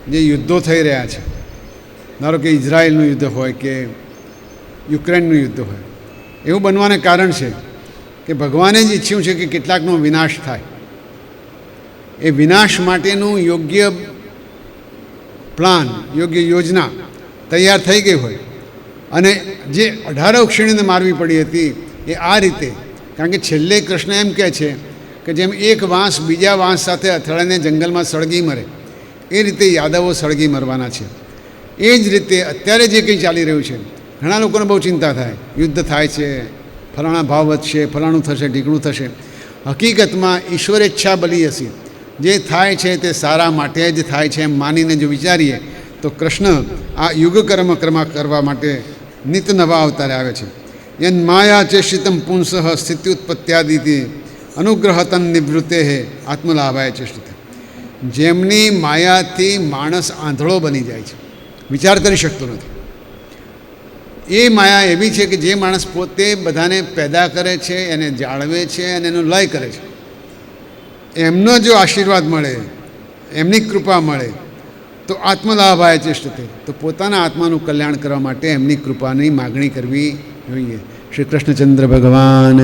[SPEAKER 1] જે યુદ્ધો થઈ રહ્યા છે, ધારો કે ઇઝરાયલનું યુદ્ધ હોય કે યુક્રેનનું યુદ્ધ હોય, એવું બનવાને કારણ છે કે ભગવાને જ ઈચ્છ્યું છે કે કેટલાકનો વિનાશ થાય. એ વિનાશ માટેનું યોગ્ય પ્લાન, યોગ્ય યોજના તૈયાર થઈ ગઈ હોય, અને જે 18 અક્ષીણીને મારવી પડી હતી એ આ રીતે, કારણ કે છેલ્લે કૃષ્ણ એમ કહે છે કે જેમ એક વાંસ બીજા વાંસ સાથે અથડાઈને જંગલમાં સળગી મરે, એ રીતે યાદવો સળગી મરવાના છે. એ જ રીતે અત્યારે જે કંઈ ચાલી રહ્યું છે, ઘણા લોકોને બહુ ચિંતા થાય, યુદ્ધ થાય છે, ફલાણા ભાવ વધશે, ફલાણું થશે, ઢીકણું થશે. હકીકતમાં ઈશ્વરેચ્છા બલી હસી, જે થાય છે તે સારા માટે જ થાય છે એમ માનીને જો વિચારીએ તો કૃષ્ણ આ યુગકર્મ કરવા માટે નિત નવા અવતારે આવે છે. યન માયા ચેષિતમ પુંસઃ સ્થિત્યુત્પત્યાદિતિ અનુગ્રહતન નિવૃત્તે આત્મલાભાય ચેષ્ટિત. જેમની માયાથી માણસ આંધળો બની જાય છે, વિચાર કરી શકતો નથી. એ માયા એવી છે કે જે માણસ પોતે બધાને પેદા કરે છે, એને જાળવે છે અને એનો લય કરે છે. એમનો જો આશીર્વાદ મળે, એમની કૃપા મળે તો આત્મલાભાય ચેષ્ટતે, તો પોતાના આત્માનું કલ્યાણ કરવા માટે એમની કૃપાની માગણી કરવી જોઈએ. શ્રી કૃષ્ણચંદ્ર ભગવાન